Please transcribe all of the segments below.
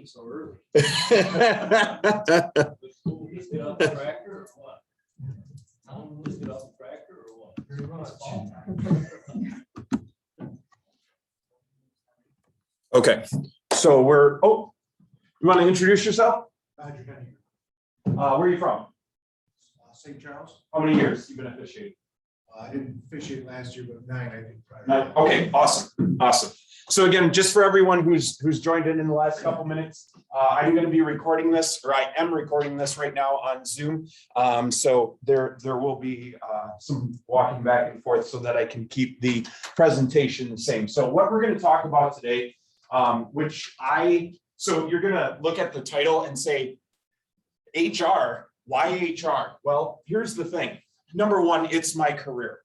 meet so early. Okay, The school just get off the tractor or what? Tom just get off the tractor or what? Pretty much. so we're, oh, you want to introduce yourself? Roger Henry. Where are you from? St. Charles. How many years you been officiating? I didn't officiate last year, but 9 I did prior. Okay, awesome. So again, just for everyone who's joined in the last couple minutes, I'm going to be recording this, or I am recording this right now on Zoom. So there will be some walking back and forth so that I can keep the presentation the same. So what we're going to talk about today, so you're going to look at the title and say, HR, why HR? Well, here's the thing. Number one, it's my career.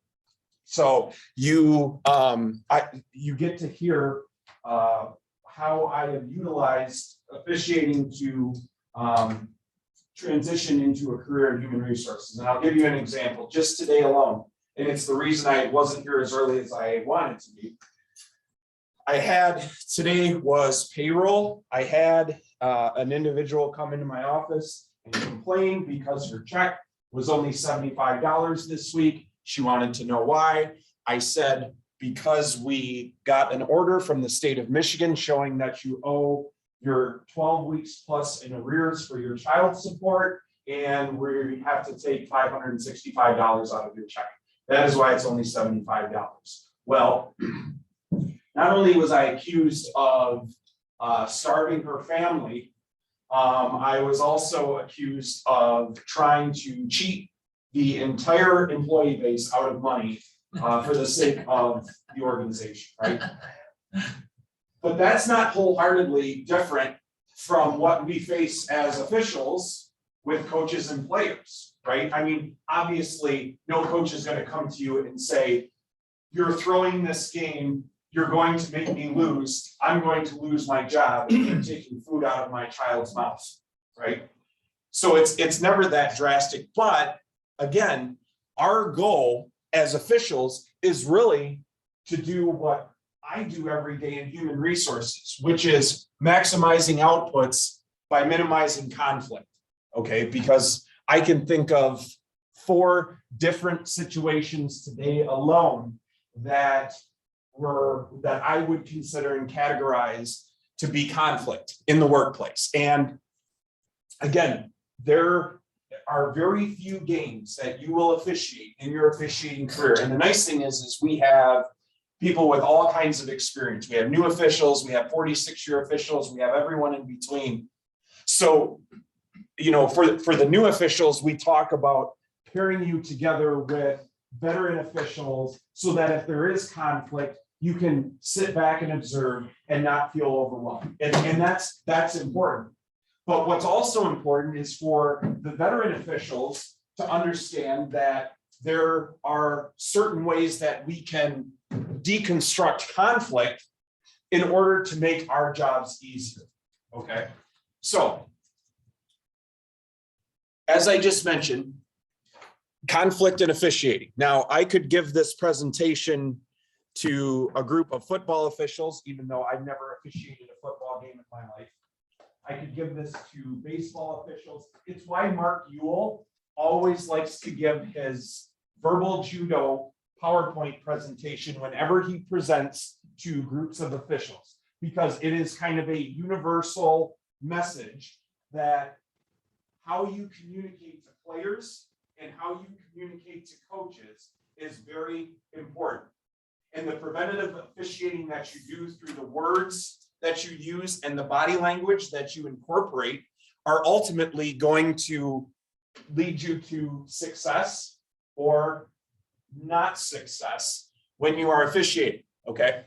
So you get to hear how I have utilized officiating to transition into a career in human resources. And I'll give you an example just today alone. And it's the reason I wasn't here as early as I wanted to be. Today was payroll. I had an individual come into my office and complain because her check was only $75 this week. She wanted to know why. I said, because we got an order from the state of Michigan showing that you owe your 12 weeks plus in arrears for your child support, and we have to take $565 out of your check. That is why it's only $75. Well, not only was I accused of starving her family, I was also accused of trying to cheat the entire employee base out of money for the sake of the organization, right? But that's not wholeheartedly different from what we face as officials with coaches and players, right? I mean, obviously, no coach is going to come to you and say, you're throwing this game, you're going to make me lose, I'm going to lose my job, and you're taking food out of my child's mouth, right? So it's never that drastic, but again, our goal as officials is really to do what I do every day in human resources, which is maximizing outputs by minimizing conflict, okay? Because I can think of 4 different situations today alone that I would consider and categorize to be conflict in the workplace. And again, there are very few games that you will officiate in your officiating career. And the nice thing is we have people with all kinds of experience. We have new officials, we have 46-year officials, we have everyone in between. So, for the new officials, we talk about pairing you together with veteran officials so that if there is conflict, you can sit back and observe and not feel overwhelmed. And that's important. But what's also important is for the veteran officials to understand that there are certain ways that we can deconstruct conflict in order to make our jobs easier. Okay. So, as I just mentioned, conflict and officiating. Now, I could give this presentation to a group of football officials, even though I've never officiated a football game in my life. I could give this to baseball officials. It's why Mark Ewell always likes to give his verbal judo PowerPoint presentation whenever he presents to groups of officials, because it is kind of a universal message that how you communicate to players and how you communicate to coaches is very important. And the preventative officiating that you do through the words that you use and the body language that you incorporate are ultimately going to lead you to success or not success when you are officiating, okay?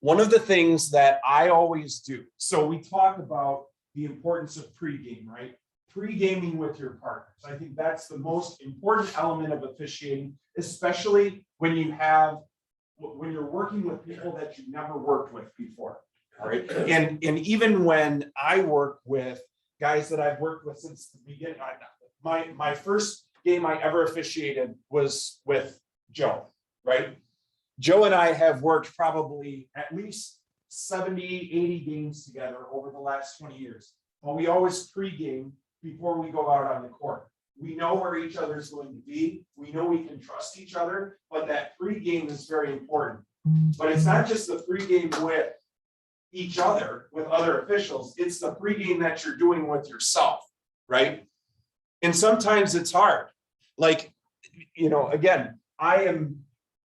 One of the things that I always do, so we talk about the importance of pregame, right? Pre-gaming with your partners. I think that's the most important element of officiating, especially when you're working with people that you've never worked with before. All right. And even when I work with guys that I've worked with since the beginning, my first game I ever officiated was with Joe, right? Joe and I have worked probably at least 70, 80 games together over the last 20 years. But we always pregame before we go out on the court. We know where each other is going to be. We know we can trust each other, but that pregame is very important. But it's not just the pregame with each other, with other officials. It's the pregame that you're doing with yourself, right? And sometimes it's hard. Like, you know, again, I am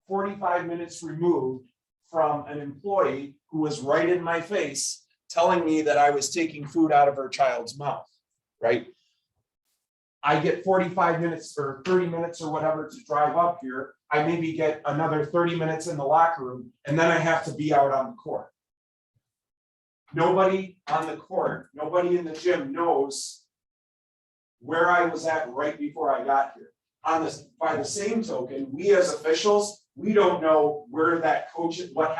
45 minutes removed from an employee who was right in my face telling me that I was taking food out of her child's mouth, right? I get 45 minutes or 30 minutes or whatever to drive up here. I maybe get another 30 minutes in the locker room, and then I have to be out on the court. Nobody on the court, nobody in the gym knows where I was at right before I got here. By the same token, we as officials, we don't know where that coach, what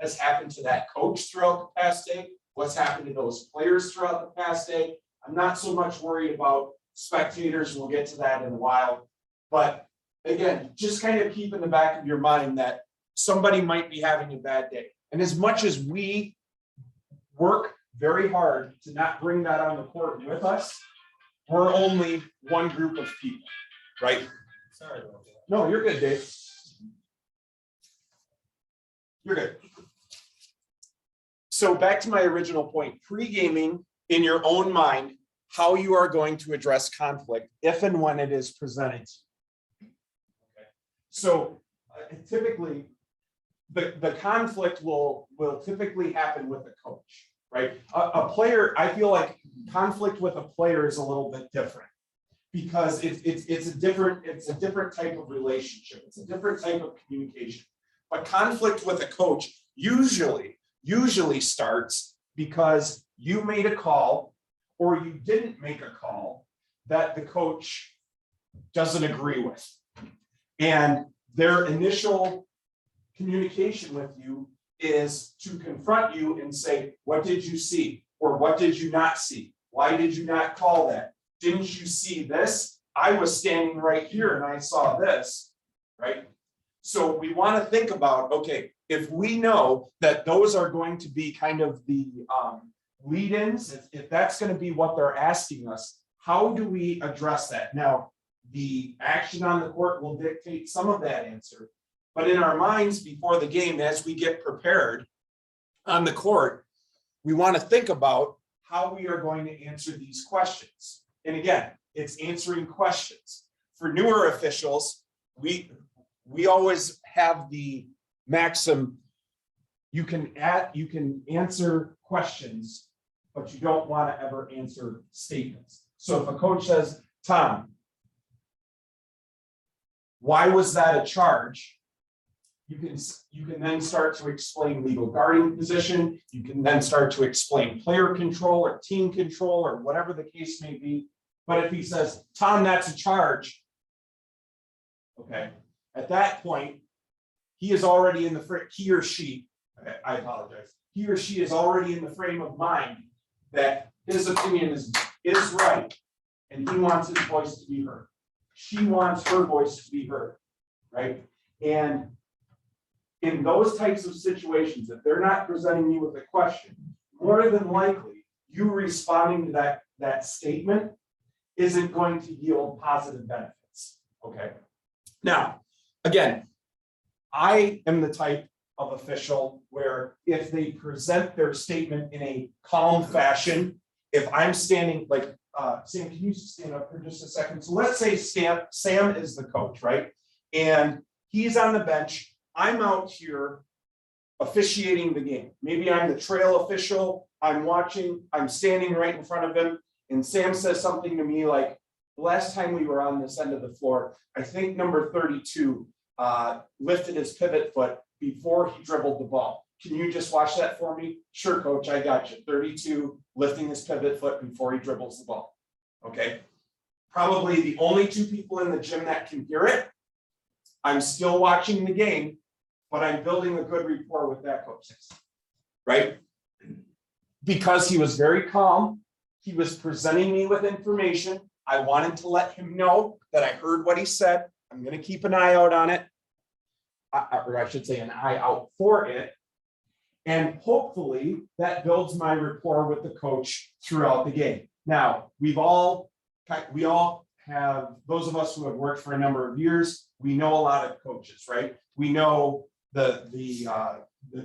has happened to that coach throughout the past day, what's happened to those players throughout the past day. I'm not so much worried about spectators, we'll get to that in a while. But again, just kind of keep in the back of your mind that somebody might be having a bad day. And as much as we work very hard to not bring that on the court with us, we're only one group of people, right? Sorry about that. No, you're good, Dave. You're good. So back to my original point, pre-gaming in your own mind, how you are going to address conflict if and when it is presented. Okay. So typically, the conflict will typically happen with the coach, right? A player, I feel like conflict with a player is a little bit different because it's a different type of relationship. It's a different type of communication. But conflict with a coach usually starts because you made a call or you didn't make a call that the coach doesn't agree with. And their initial communication with you is to confront you and say, what did you see? Or what did you not see? Why did you not call that? Didn't you see this? I was standing right here and I saw this, right? So we want to think about, okay, if we know that those are going to be kind of the lead-ins, if that's going to be what they're asking us, how do we address that? Now, the action on the court will dictate some of that answer, but in our minds before the game, as we get prepared on the court, we want to think about how we are going to answer these questions. And again, it's answering questions. For newer officials, we always have the maxim, you can answer questions, but you don't want to ever answer statements. So if a coach says, Tom, why was that a charge? You can then start to explain legal guarding position. You can then start to explain player control or team control or whatever the case may be. But if he says, Tom, that's a charge, okay, at that point, he is already in the he or she, I apologize, he or she is already in the frame of mind that his opinion is right, and he wants his voice to be heard. She wants her voice to be heard, right? And in those types of situations, if they're not presenting you with a question, more than likely, you responding to that statement isn't going to yield positive benefits, okay? Now, again, I am the type of official where if they present their statement in a calm fashion, if I'm standing, like, Sam, can you stand up for just a second? So let's say Sam is the coach, right? And he's on the bench. I'm out here officiating the game. Maybe I'm the trail official. I'm watching, I'm standing right in front of him. And Sam says something to me like, the last time we were on this end of the floor, I think number 32 lifted his pivot foot before he dribbled the ball. Can you just watch that for me? Sure, coach, I got you. 32 lifting his pivot foot before he dribbles the ball. Okay. Probably the only two people in the gym that can hear it. I'm still watching the game, but I'm building a good rapport with that coach, right? Because he was very calm. He was presenting me with information. I wanted to let him know that I heard what he said. I'm going to keep an eye out on it, or I should say an eye out for it. And hopefully that builds my rapport with the coach throughout the game. Now, we all have, those of us who have worked for a number of years, we know a lot of coaches, right? We know the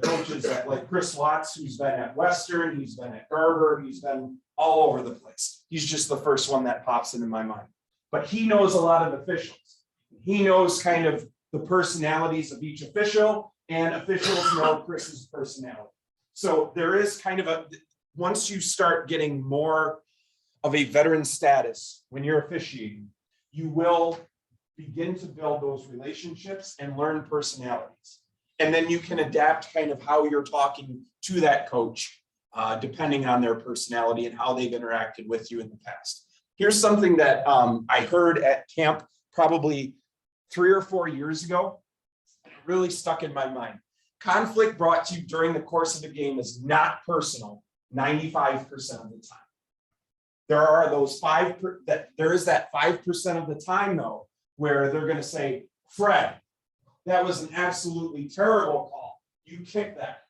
coaches that, like Chris Watts, who's been at Western, he's been at Garber, he's been all over the place. He's just the first one that pops into my mind. But he knows a lot of officials. He knows kind of the personalities of each official, and officials know Chris's personality. So there is kind of once you start getting more of a veteran status when you're officiating, you will begin to build those relationships and learn personalities. And then you can adapt kind of how you're talking to that coach, depending on their personality and how they've interacted with you in the past. Here's something that I heard at camp probably 3 or 4 years ago. It really stuck in my mind. Conflict brought to you during the course of the game is not personal 95% of the time. There are those there is that 5% of the time though, where they're going to say, Fred, that was an absolutely terrible call. You kicked that.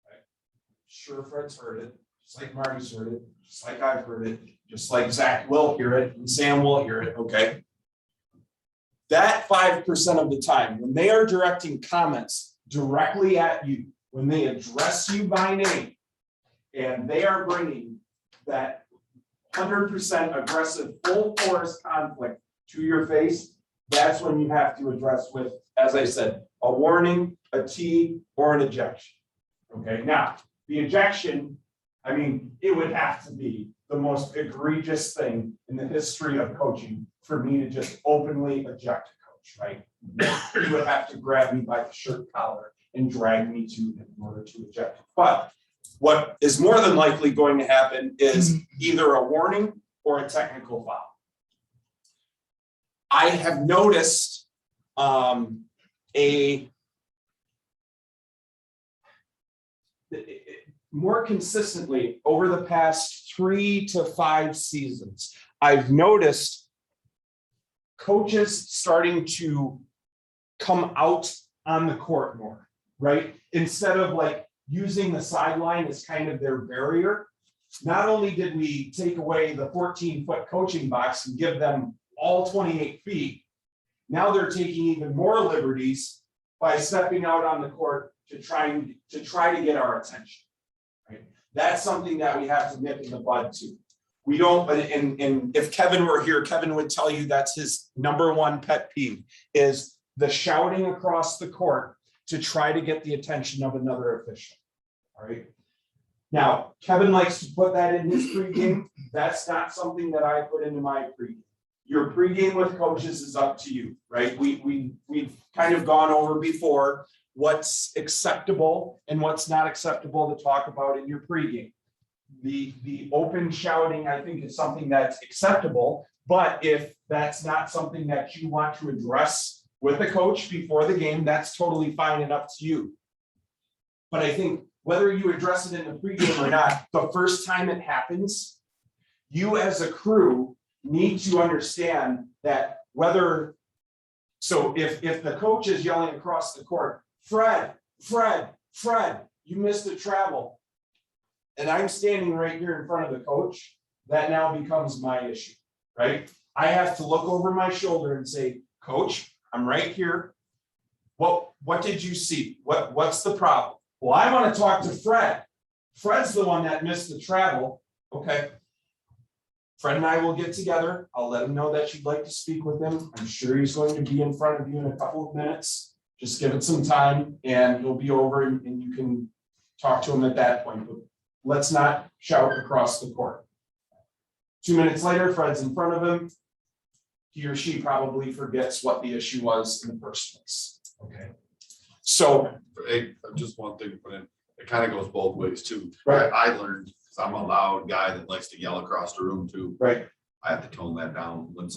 Right? Sure, Fred's heard it, just like Marty's heard it, just like I've heard it, just like Zach will hear it, and Sam will hear it, okay? That 5% of the time, when they are directing comments directly at you, when they address you by name, and they are bringing that 100% aggressive, full force conflict to your face, that's when you have to address with, as I said, a warning, a T, or an ejection. Okay, now, the ejection, I mean, it would have to be the most egregious thing in the history of coaching for me to just openly eject a coach, right? You would have to grab me by the shirt collar and drag me in order to eject it. But what is more than likely going to happen is either a warning or a technical foul. I have noticed more consistently over the past 3 to 5 seasons, I've noticed coaches starting to come out on the court more, right? Instead of like using the sideline as kind of their barrier. Not only did we take away the 14-foot coaching box and give them all 28 feet, now they're taking even more liberties by stepping out on the court to try to get our attention. Right? That's something that we have to nip in the bud too. We don't, and if Kevin were here, Kevin would tell you that's his #1 pet peeve is the shouting across the court to try to get the attention of another official. All right. Now, Kevin likes to put that in his pregame. That's not something that I put into my pregame. Your pregame with coaches is up to you, right? We've kind of gone over before what's acceptable and what's not acceptable to talk about in your pregame. The open shouting, I think, is something that's acceptable, but if that's not something that you want to address with a coach before the game, that's totally fine and up to you. But I think whether you address it in the pregame or not, the first time it happens, you as a crew need to understand that whether, so if the coach is yelling across the court, Fred, you missed a travel, and I'm standing right here in front of the coach, that now becomes my issue, right? I have to look over my shoulder and say, Coach, I'm right here. What did you see? What's the problem? Well, I want to talk to Fred. Fred's the one that missed the travel. Okay. Fred and I will get together. I'll let him know that you'd like to speak with him. I'm sure he's going to be in front of you in a couple of minutes. Just give it some time and he'll be over and you can talk to him at that point. But let's not shout across the court. 2 minutes later, Fred's in front of him. He or she probably forgets what the issue was in the first place. Okay. So Hey, just one thing to put in, it kind of goes both ways too. Right. I learned, because I'm a loud guy that likes to yell across the room too. right. I have to tone that down when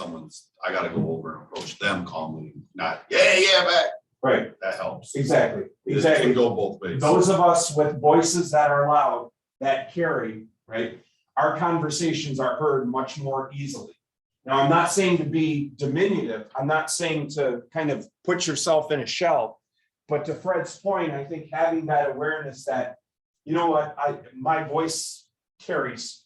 I gotta go over and approach them calmly, not, yeah, back. Right. That helps. Exactly. It Exactly. can go both ways. Those of us with voices that are loud, that carry, right? Our conversations are heard much more easily. Now, I'm not saying to be diminutive. I'm not saying to kind of put yourself in a shell. but to Fred's point, I think having that awareness that, you know what, my voice carries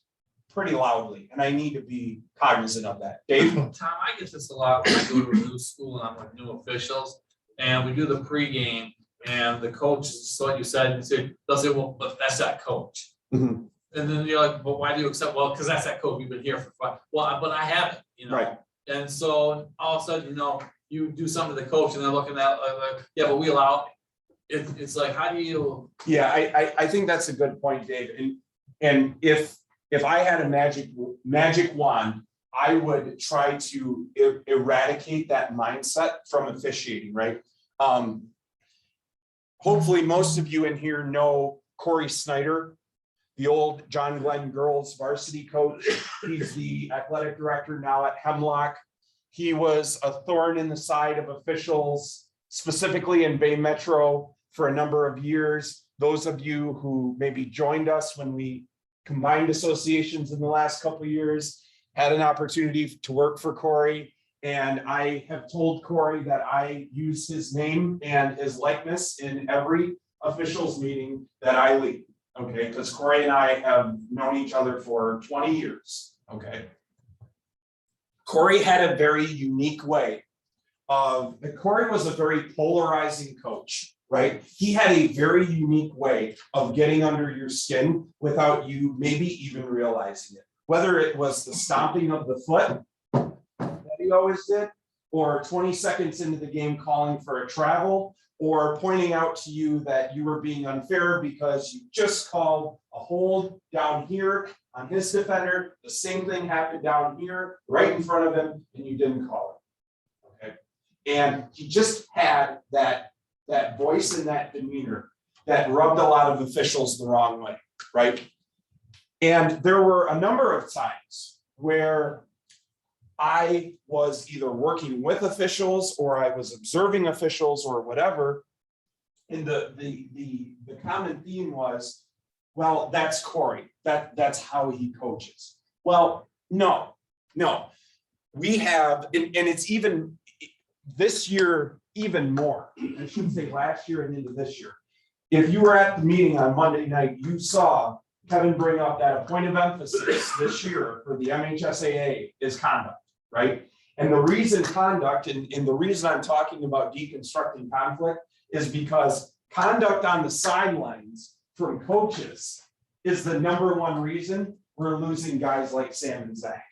pretty loudly, and I need to be cognizant of that. Dave? Tom, I get this a lot when I go to a new school and I'm with new officials, and we do the pregame, and the coach, so like you said, they'll say, well, but that's that coach. Mhm. And then you're like, but why do you accept? Well, because that's that coach. We've been here for 5. Well, but I haven't, Right. And so all of a sudden, you do something to the coach, and they're looking at like, yeah, but we allow. It's like, how do you? Yeah, I think that's a good point, Dave. And if I had a magic wand, I would try to eradicate that mindset from officiating, right? Hopefully, most of you in here know Corey Snyder, the old John Glenn girls varsity coach. He's the athletic director now at Hemlock. He was a thorn in the side of officials, specifically in Bay Metro, for a number of years. Those of you who maybe joined us when we combined associations in the last couple of years had an opportunity to work for Corey. And I have told Corey that I use his name and his likeness in every officials meeting that I lead. Okay, because Corey and I have known each other for 20 years. Okay. Corey had a very unique way Corey was a very polarizing coach, right? He had a very unique way of getting under your skin without you maybe even realizing it. Whether it was the stomping of the foot that he always did, or 20 seconds into the game calling for a travel, or pointing out to you that you were being unfair because you just called a hold down here on his defender. The same thing happened down here, right in front of him, and you didn't call it. Okay. And he just had that voice and that demeanor that rubbed a lot of officials the wrong way, right? And there were a number of times where I was either working with officials or I was observing officials or whatever. And the common theme was, well, that's Corey. That's how he coaches. Well, no. We have, and it's even this year, even more. I shouldn't say last year and into this year. If you were at the meeting on Monday night, you saw Kevin bring up that a point of emphasis this year for the MHSAA is conduct. Right? And the reason conduct, and the reason I'm talking about deconstructing conflict is because conduct on the sidelines from coaches is the #1 reason we're losing guys like Sam and Zach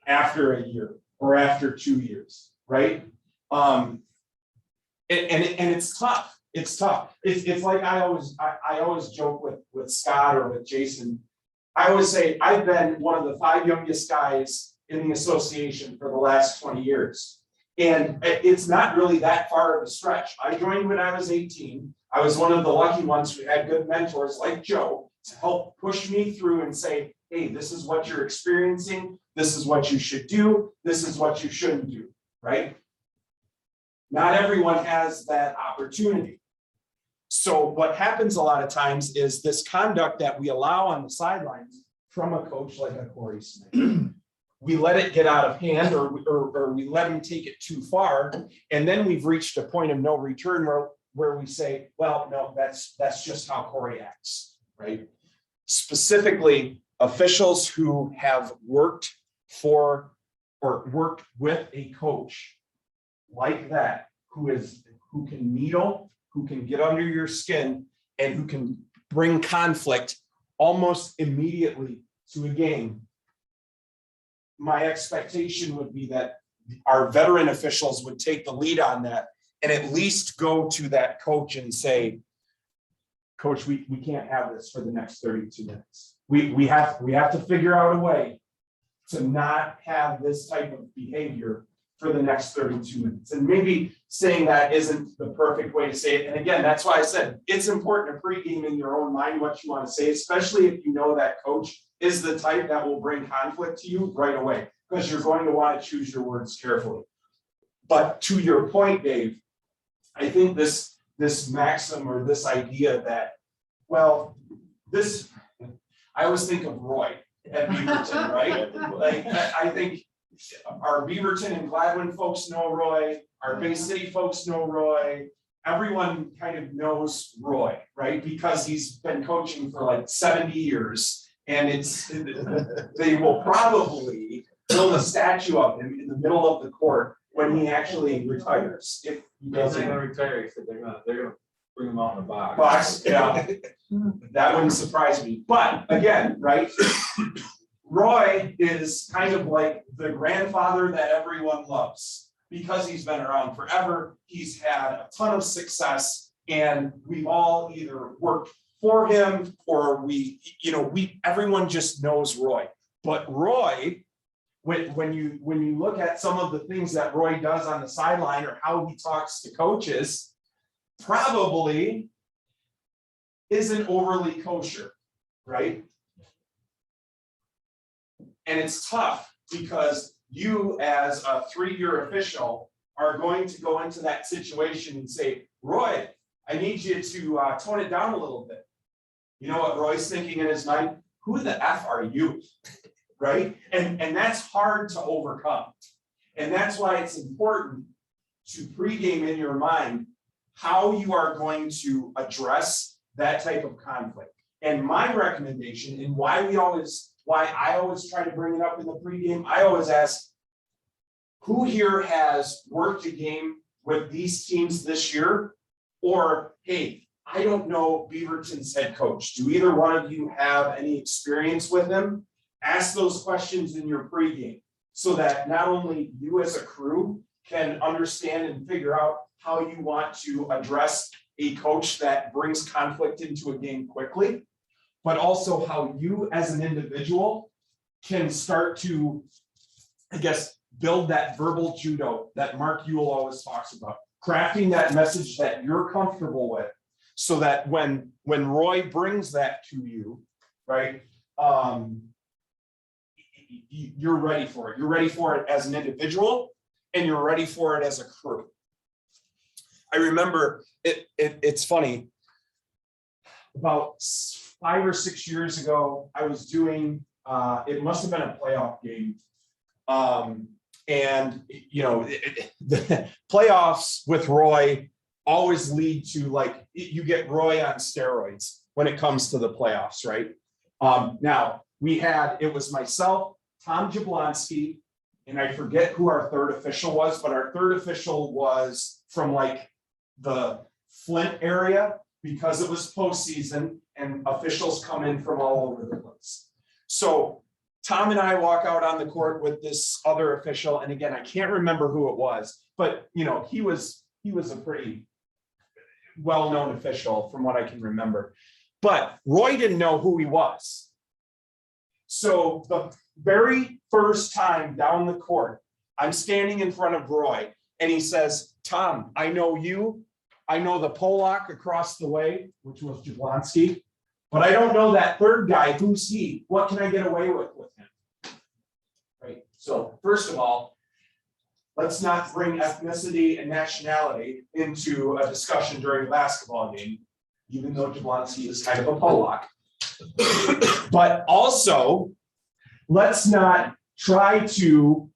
after a year or after 2 years, right? And it's tough. It's tough. It's like I always joke with Scott or with Jason. I always say I've been one of the 5 youngest guys in the association for the last 20 years. And it's not really that far of a stretch. I joined when I was 18. I was one of the lucky ones who had good mentors like Joe to help push me through and say, hey, this is what you're experiencing. This is what you should do. This is what you shouldn't do, right? Not everyone has that opportunity. So what happens a lot of times is this conduct that we allow on the sidelines from a coach like a Corey Snyder. We let it get out of hand or we let him take it too far. And then we've reached a point of no return where we say, well, no, that's just how Corey acts, right? Specifically, officials who have worked for or worked with a coach like that, who can needle, who can get under your skin, and who can bring conflict almost immediately to a game. My expectation would be that our veteran officials would take the lead on that and at least go to that coach and say, Coach, we can't have this for the next 32 minutes. We have to figure out a way to not have this type of behavior for the next 32 minutes. And maybe saying that isn't the perfect way to say it. And again, that's why I said it's important to pregame in your own mind what you want to say, especially if you know that coach is the type that will bring conflict to you right away, because you're going to want to choose your words carefully. But to your point, Dave, I think this maxim or this idea that, well, I always think of Roy at Beaverton, right? Like, I think our Beaverton and Gladwin folks know Roy, our Bay City folks know Roy, everyone kind of knows Roy, right? Because he's been coaching for like 70 years. And they will probably build a statue of him in the middle of the court when he actually retires. If he He's not doesn't. gonna retire, he said they're gonna bring him out in a box. Box, yeah. That wouldn't surprise me. But again, right? Roy is kind of like the grandfather that everyone loves because he's been around forever. He's had a ton of success, and we've all either worked for him or everyone just knows Roy. But Roy, when you look at some of the things that Roy does on the sideline or how he talks to coaches, probably isn't overly kosher, right? And it's tough because you, as a 3-year official, are going to go into that situation and say, Roy, I need you to tone it down a little bit. You know what Roy's thinking in his mind? Who the F are you? Right? And that's hard to overcome. And that's why it's important to pregame in your mind how you are going to address that type of conflict. And my recommendation, and why I always try to bring it up in the pregame, I always ask, who here has worked a game with these teams this year? Or, hey, I don't know Beaverton's head coach. Do either one of you have any experience with him? Ask those questions in your pregame so that not only you as a crew can understand and figure out how you want to address a coach that brings conflict into a game quickly, but also how you as an individual can start to, I guess, build that verbal judo that Mark Ewell always talks about, crafting that message that you're comfortable with so that when Roy brings that to you, right, you're ready for it. You're ready for it as an individual and you're ready for it as a crew. I remember it's funny, about 5 or 6 years ago, I was doing, it must have been a playoff game. And the playoffs with Roy always lead to you get Roy on steroids when it comes to the playoffs, right? Now it was myself, Tom Jablonski, and I forget who our third official was, but our third official was from the Flint area because it was postseason and officials come in from all over the place. So Tom and I walk out on the court with this other official, and again, I can't remember who it was, but he was a pretty well-known official from what I can remember. But Roy didn't know who he was. So the very first time down the court, I'm standing in front of Roy, and he says, Tom, I know you. I know the Polak across the way, which was Jablonski, but I don't know that third guy. Who's he? What can I get away with him? Right. So first of all, let's not bring ethnicity and nationality into a discussion during a basketball game, even though Jablonski is kind of a Polak. But also, let's not try to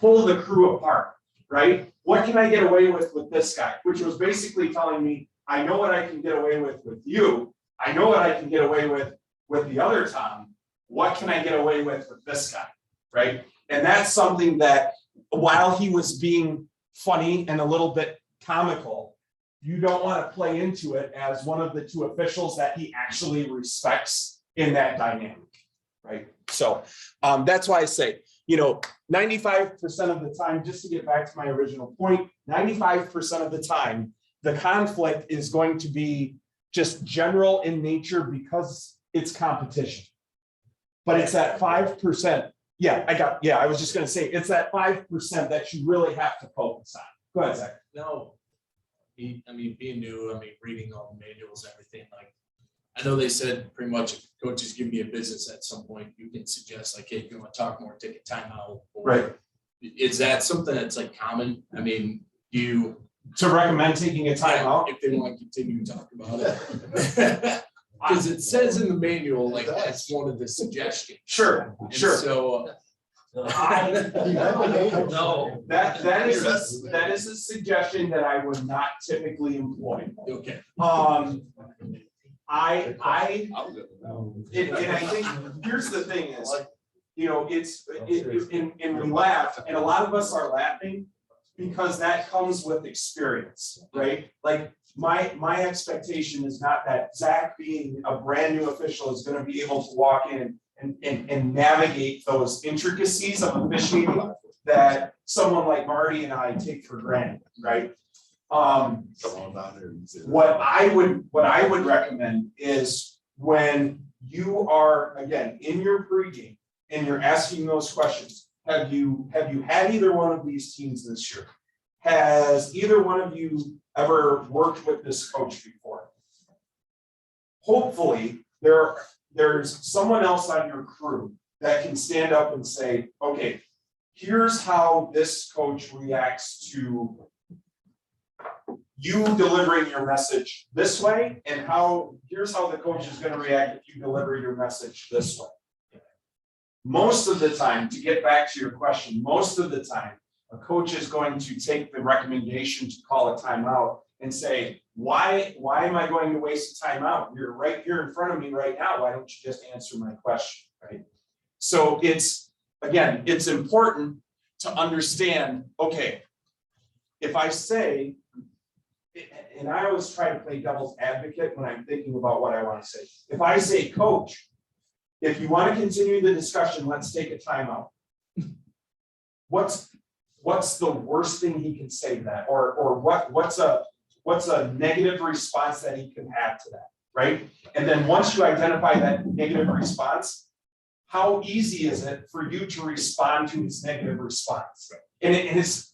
pull the crew apart, right? What can I get away with this guy? Which was basically telling me, I know what I can get away with you. I know what I can get away with the other Tom. What can I get away with this guy, right? And that's something that while he was being funny and a little bit comical, you don't want to play into it as one of the two officials that he actually respects in that dynamic, right? So that's why I say, 95% of the time, just to get back to my original point, 95% of the time, the conflict is going to be just general in nature because it's competition. But it's that 5%. I was just going to say, it's that 5% that you really have to focus on. Go ahead, Zach. No, being new, reading all the manuals, everything, I know they said pretty much if coaches give me a business at some point, you can suggest hey, if you want to talk more, take a timeout. Right. Is that something that's common? Do you? To recommend taking a timeout? If they want to continue to talk about it. Because it says in the manual, that's one of the suggestions. Sure. So No. That is a suggestion that I would not typically employ. Okay. I I'm good. And I think, here's the thing is, you know, and we laugh, and a lot of us are laughing because that comes with experience, right? Like, my expectation is not that Zach, being a brand new official, is gonna be able to walk in and navigate those intricacies of officiating that someone like Marty and I take for granted, right? What I would recommend is when you are, again, in your pregame and you're asking those questions, have you had either one of these teams this year? Has either one of you ever worked with this coach before? Hopefully, there's someone else on your crew that can stand up and say, okay, here's how this coach reacts to you delivering your message this way, and here's how the coach is going to react if you deliver your message this way. Most of the time, to get back to your question, most of the time, a coach is going to take the recommendation to call a timeout and say, why am I going to waste a timeout? You're right here in front of me right now. Why don't you just answer my question, right? So it's important to understand, okay, if I say, and I always try to play devil's advocate when I'm thinking about what I want to say. If I say, coach, if you want to continue the discussion, let's take a timeout. What's the worst thing he can say to that? Or what's a negative response that he can have to that, right? And then once you identify that negative response, how easy is it for you to respond to his negative response? And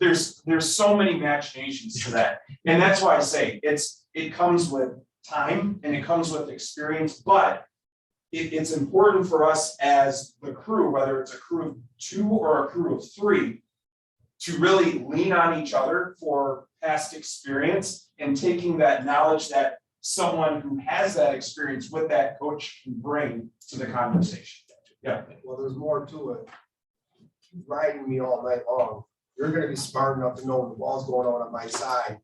there's so many machinations to that. And that's why I say it comes with time and it comes with experience, but it's important for us as the crew, whether it's a crew of 2 or a crew of 3, to really lean on each other for past experience and taking that knowledge that someone who has that experience with that coach can bring to the conversation. Yeah. Well, there's more to it. Riding me all night long, you're gonna be smart enough to know when the ball's going on my side,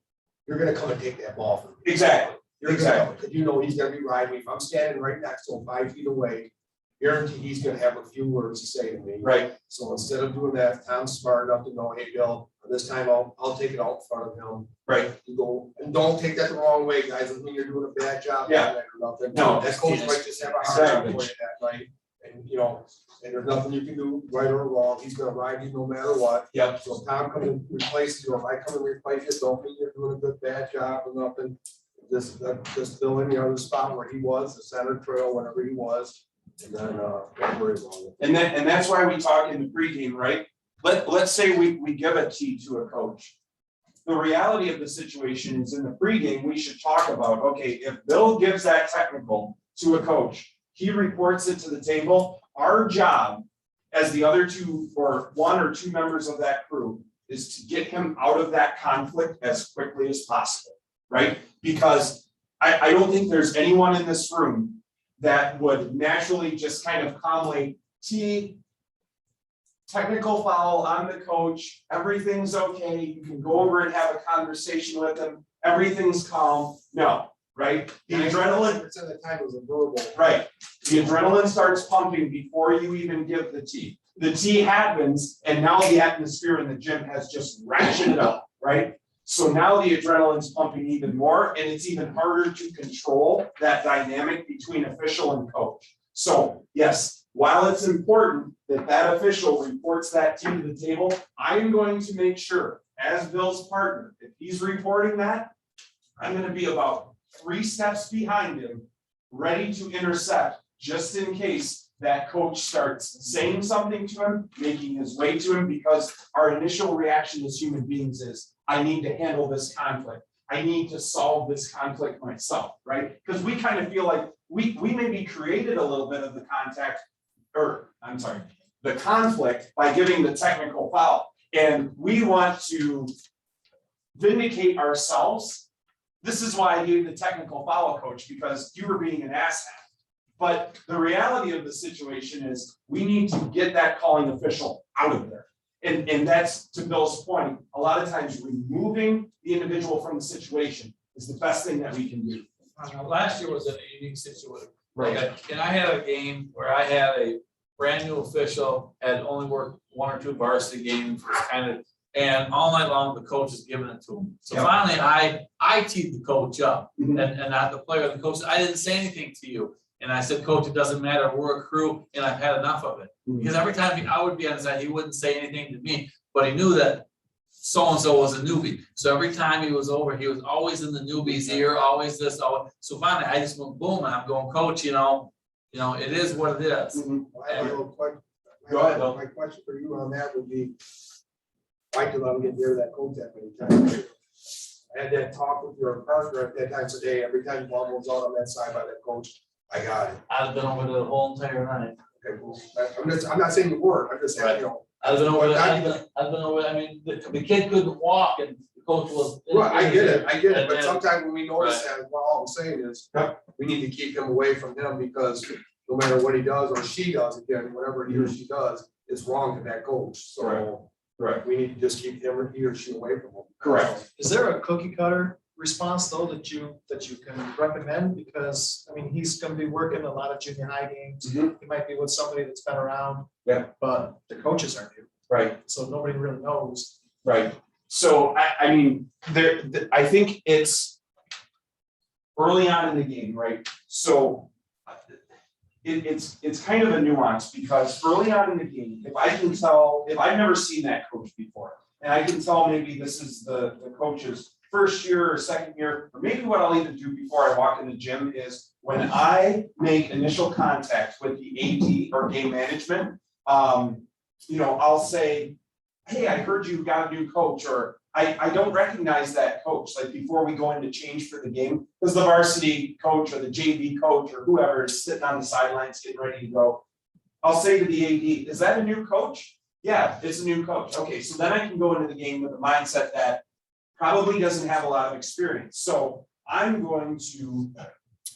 you're gonna come and take that ball from me. Exactly. You're gonna, because you know he's gonna be riding me. If I'm standing right next to him 5 feet away, guarantee he's gonna have a few words to say to me. Right. So instead of doing that, Tom's smart enough to know, hey, Bill, this time I'll take it out in front of him. Right. You go, and don't take that the wrong way, guys. Doesn't mean you're doing a bad job. Yeah. Or nothing. No, that coach might just have a hard time for you that night. And you know, and there's nothing you can do right or wrong. He's gonna ride you no matter what. Yep. So if Tom comes and replaces you, if I come and replace you, don't mean you're doing a good bad job or nothing. Just fill in the other spot where he was, the center trail, whatever he was, and then don't worry about it. And that's why we talk in the pregame, right? Let's say we give a tee to a coach. The reality of the situation is in the pregame, we should talk about, okay, if Bill gives that technical to a coach, he reports it to the table. Our job as the other 2 or 1 or 2 members of that crew is to get him out of that conflict as quickly as possible, right? Because I don't think there's anyone in this room that would naturally just kind of calmly, technical foul on the coach, everything's okay, you can go over and have a conversation with him, everything's calm. No, right? The adrenaline, 90% of the time it was a verbal. right, the adrenaline starts pumping before you even give the tee. The tee happens, and now the atmosphere in the gym has just ratcheted up, right? So now the adrenaline's pumping even more, and it's even harder to control that dynamic between official and coach. So yes, while it's important that that official reports that tee to the table, I am going to make sure, as Bill's partner, if he's reporting that, I'm gonna be about 3 steps behind him, ready to intercept, just in case that coach starts saying something to him, making his way to him, because our initial reaction as human beings is, I need to handle this conflict. I need to solve this conflict myself, right? Because we kind of feel like we maybe created a little bit of the the conflict by giving the technical foul. And we want to vindicate ourselves. This is why I gave the technical foul, coach, because you were being an asshat. But the reality of the situation is we need to get that calling official out of there. And that's to Bill's point, a lot of times removing the individual from the situation is the best thing that we can do. Last year was a unique situation. And I had a game where I had a brand new official, had only worked 1 or 2 varsity games, was kind of, and all night long, the coach is giving it to him. So Yep. finally, I teed the coach up, Mhm. and not the player, the coach, I didn't say anything to you. And I said, Coach, it doesn't matter, we're a crew, and I've had enough of it. Mhm. Because every time I would be on the side, he wouldn't say anything to me, but he knew that so-and-so was a newbie. So every time he was over, he was always in the newbie's ear, always this, always. So finally, I just went boom, and I'm going, Coach, it is what it is. Mhm. I have a little question. Go ahead, Bill. My question for you on that would be, why do I get near that coach that many times? I had that talk with your partner at that time today, every time the ball goes out on that side by that coach, I got it. I've been over the whole entire night. Okay, well, I'm not saying you were, I'm just saying, I've been over, But I've been over, I mean, the kid couldn't walk and the coach was. Well, I get it, but And then- sometimes when we notice that, well, all I'm saying is, we need to keep him away from him, because no matter what he does or she does, again, whatever he or she does, it's wrong to that coach, so. Correct. We need to just keep him or he or she away from him. Correct. Is there a cookie cutter response though that you can recommend? Because, I mean, he's gonna be working a lot of junior high games. Mhm. He might be with somebody that's been around. Yeah. But the coaches aren't here, Right. so nobody really knows. Right, so I mean, I think it's early on in the game, right? So it's kind of a nuance, because early on in the game, if I've never seen that coach before, and I can tell maybe this is the coach's first year or second year, or maybe what I'll even do before I walk in the gym is when I make initial contact with the AD or game management, I'll say, hey, I heard you got a new coach, or I don't recognize that coach, like before we go into change for the game, because the varsity coach or the JV coach or whoever is sitting on the sidelines getting ready to go. I'll say to the AD, is that a new coach? Yeah, it's a new coach. Okay, so then I can go into the game with a mindset that probably doesn't have a lot of experience. So I'm going to,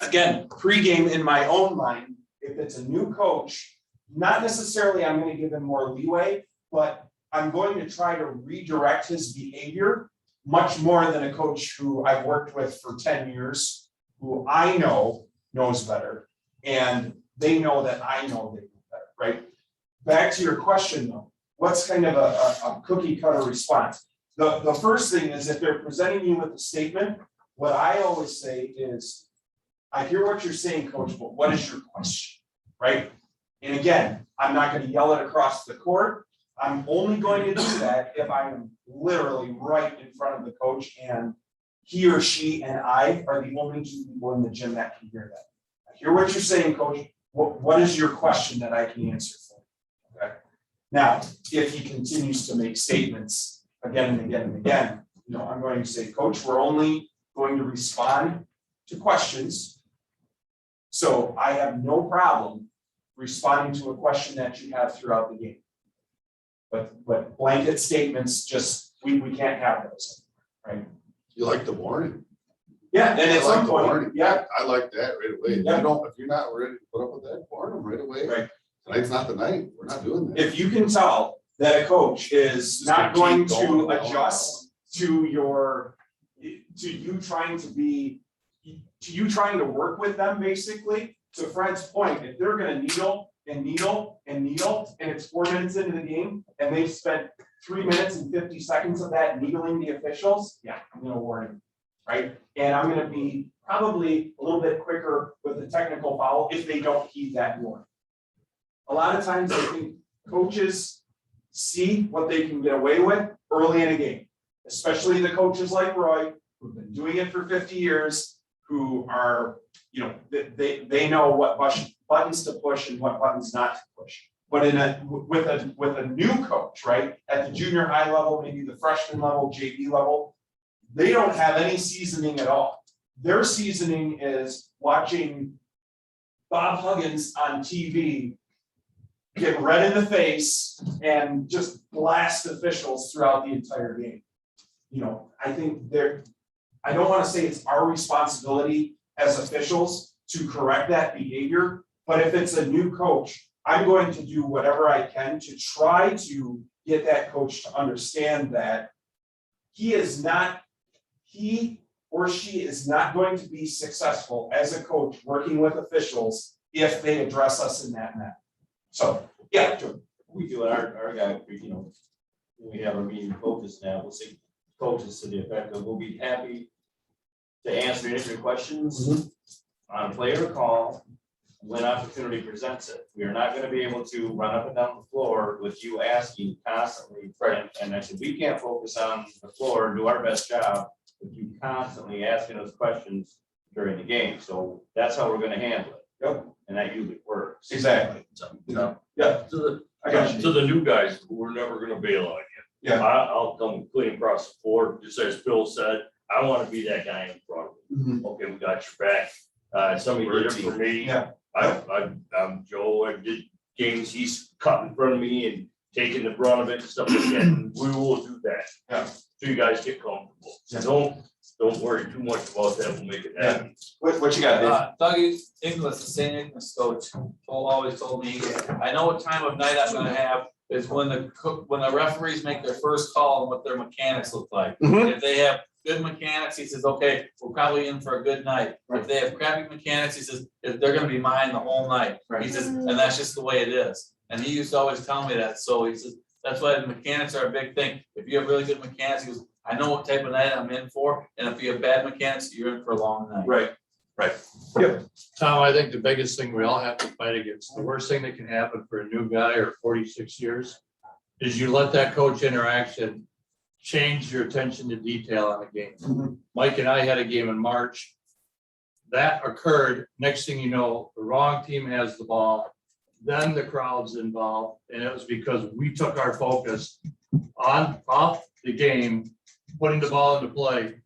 again, pregame in my own mind, if it's a new coach, not necessarily I'm going to give him more leeway, but I'm going to try to redirect his behavior much more than a coach who I've worked with for 10 years, who I know knows better, and they know that I know they know better, right? Back to your question though, what's kind of a cookie cutter response? The first thing is, if they're presenting you with a statement, what I always say is, I hear what you're saying, coach, but what is your question, right? And again, I'm not going to yell it across the court. I'm only going to do that if I am literally right in front of the coach and he or she and I are the only 2 people in the gym that can hear that. I hear what you're saying, coach. What is your question that I can answer for? Okay. Now, if he continues to make statements again and again and again, I'm going to say, coach, we're only going to respond to questions. So I have no problem responding to a question that you have throughout the game. But blanket statements, just, we can't have those, right? You like the warning? Yeah, and I at like some the point, warning. yeah, I like that right away. Yeah. If you're not ready to put up with that, warn them right away. Right. Tonight's not the night. We're not doing that. if you can tell that a coach is Just not gonna going keep going to going. adjust to you trying to work with them, basically, to Fred's point, if they're gonna needle and needle and needle, and it's 4 minutes into the game, and they've spent 3 minutes and 50 seconds of that needling the officials, yeah, I'm gonna warn them, right? And I'm gonna be probably a little bit quicker with the technical foul if they don't heed that warning. A lot of times, I think coaches see what they can get away with early in a game, especially the coaches like Roy, who've been doing it for 50 years, who are, they know what buttons to push and what buttons not to push. But with a new coach, right, at the junior high level, maybe the freshman level, JV level, they don't have any seasoning at all. Their seasoning is watching Bob Huggins on TV get red in the face and just blast officials throughout the entire game. I think I don't want to say it's our responsibility as officials to correct that behavior, But if it's a new coach, I'm going to do whatever I can to try to get that coach to understand that he or she is not going to be successful as a coach working with officials if they address us in that manner. So, yeah, Joe. We do it, our guy, you know, when we have a meeting of coaches now, we'll say coaches to the effect of, we'll be happy to answer any of your questions on player call when opportunity presents it. We are not gonna be able to run up and down the floor with you asking constantly. Right. And I said, we can't focus on the floor and do our best job with you constantly asking us questions during the game. So that's how we're gonna handle it. Yep. And that usually works. Exactly. Yeah. Yeah, To the, I got you. to the new guys, we're never gonna bail on you. Yeah. I'll come clean across the board, just as Bill said, I wanna be that guy in front of Mhm. you. Okay, we got your back. Somebody did it for me. Yeah. I'm Joe, I did games, he's cut in front of me and taking the brunt of it and stuff like that, and we will do that. Yeah. So you guys get comfortable, so don't worry too much about that, we'll make it happen. What you got, Dave? Dougie Inglis, the St. Ignace coach, always told me, I know what time of night I'm gonna have is when the referees make their first call and what their mechanics look like. Mhm. If they have good mechanics, he says, okay, we're probably in for a good night. If they have crappy mechanics, he says, if they're gonna be mine the whole night. Right. He says, and that's just the way it is. And he used to always tell me that, so he says, that's why the mechanics are a big thing. If you have really good mechanics, he goes, I know what type of night I'm in for, and if you have bad mechanics, you're in for a long night. Right, right. Tom, I think the biggest thing we all have to fight against, the worst thing that can happen for a new guy or 46 years is you let that coach interaction change your attention to detail on the game. Mhm. Mike and I had a game in March. That occurred, next thing you know, the wrong team has the ball, then the crowd's involved, and it was because we took our focus off the game, putting the ball into play,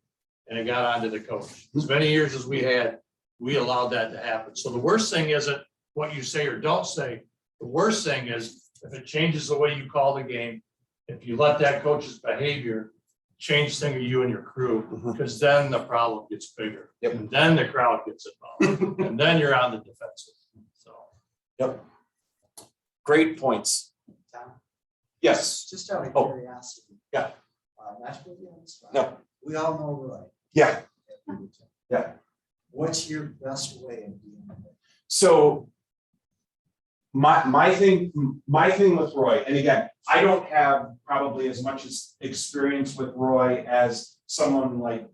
and it got onto the coach. As many years as we had, we allowed that to happen. So the worst thing isn't what you say or don't say. The worst thing is if it changes the way you call the game, if you let that coach's behavior change thing of you and your crew, because then the problem gets bigger. Yep. And then the crowd gets involved, and then you're on the defensive, so. Great points. Tom, Yes. just out of Oh. curiosity. Yeah. Not to put you on the spot. No. We all know Roy. Yeah. Yeah. What's your best way of dealing with it? So my thing with Roy, and again, I don't have probably as much experience with Roy as someone like,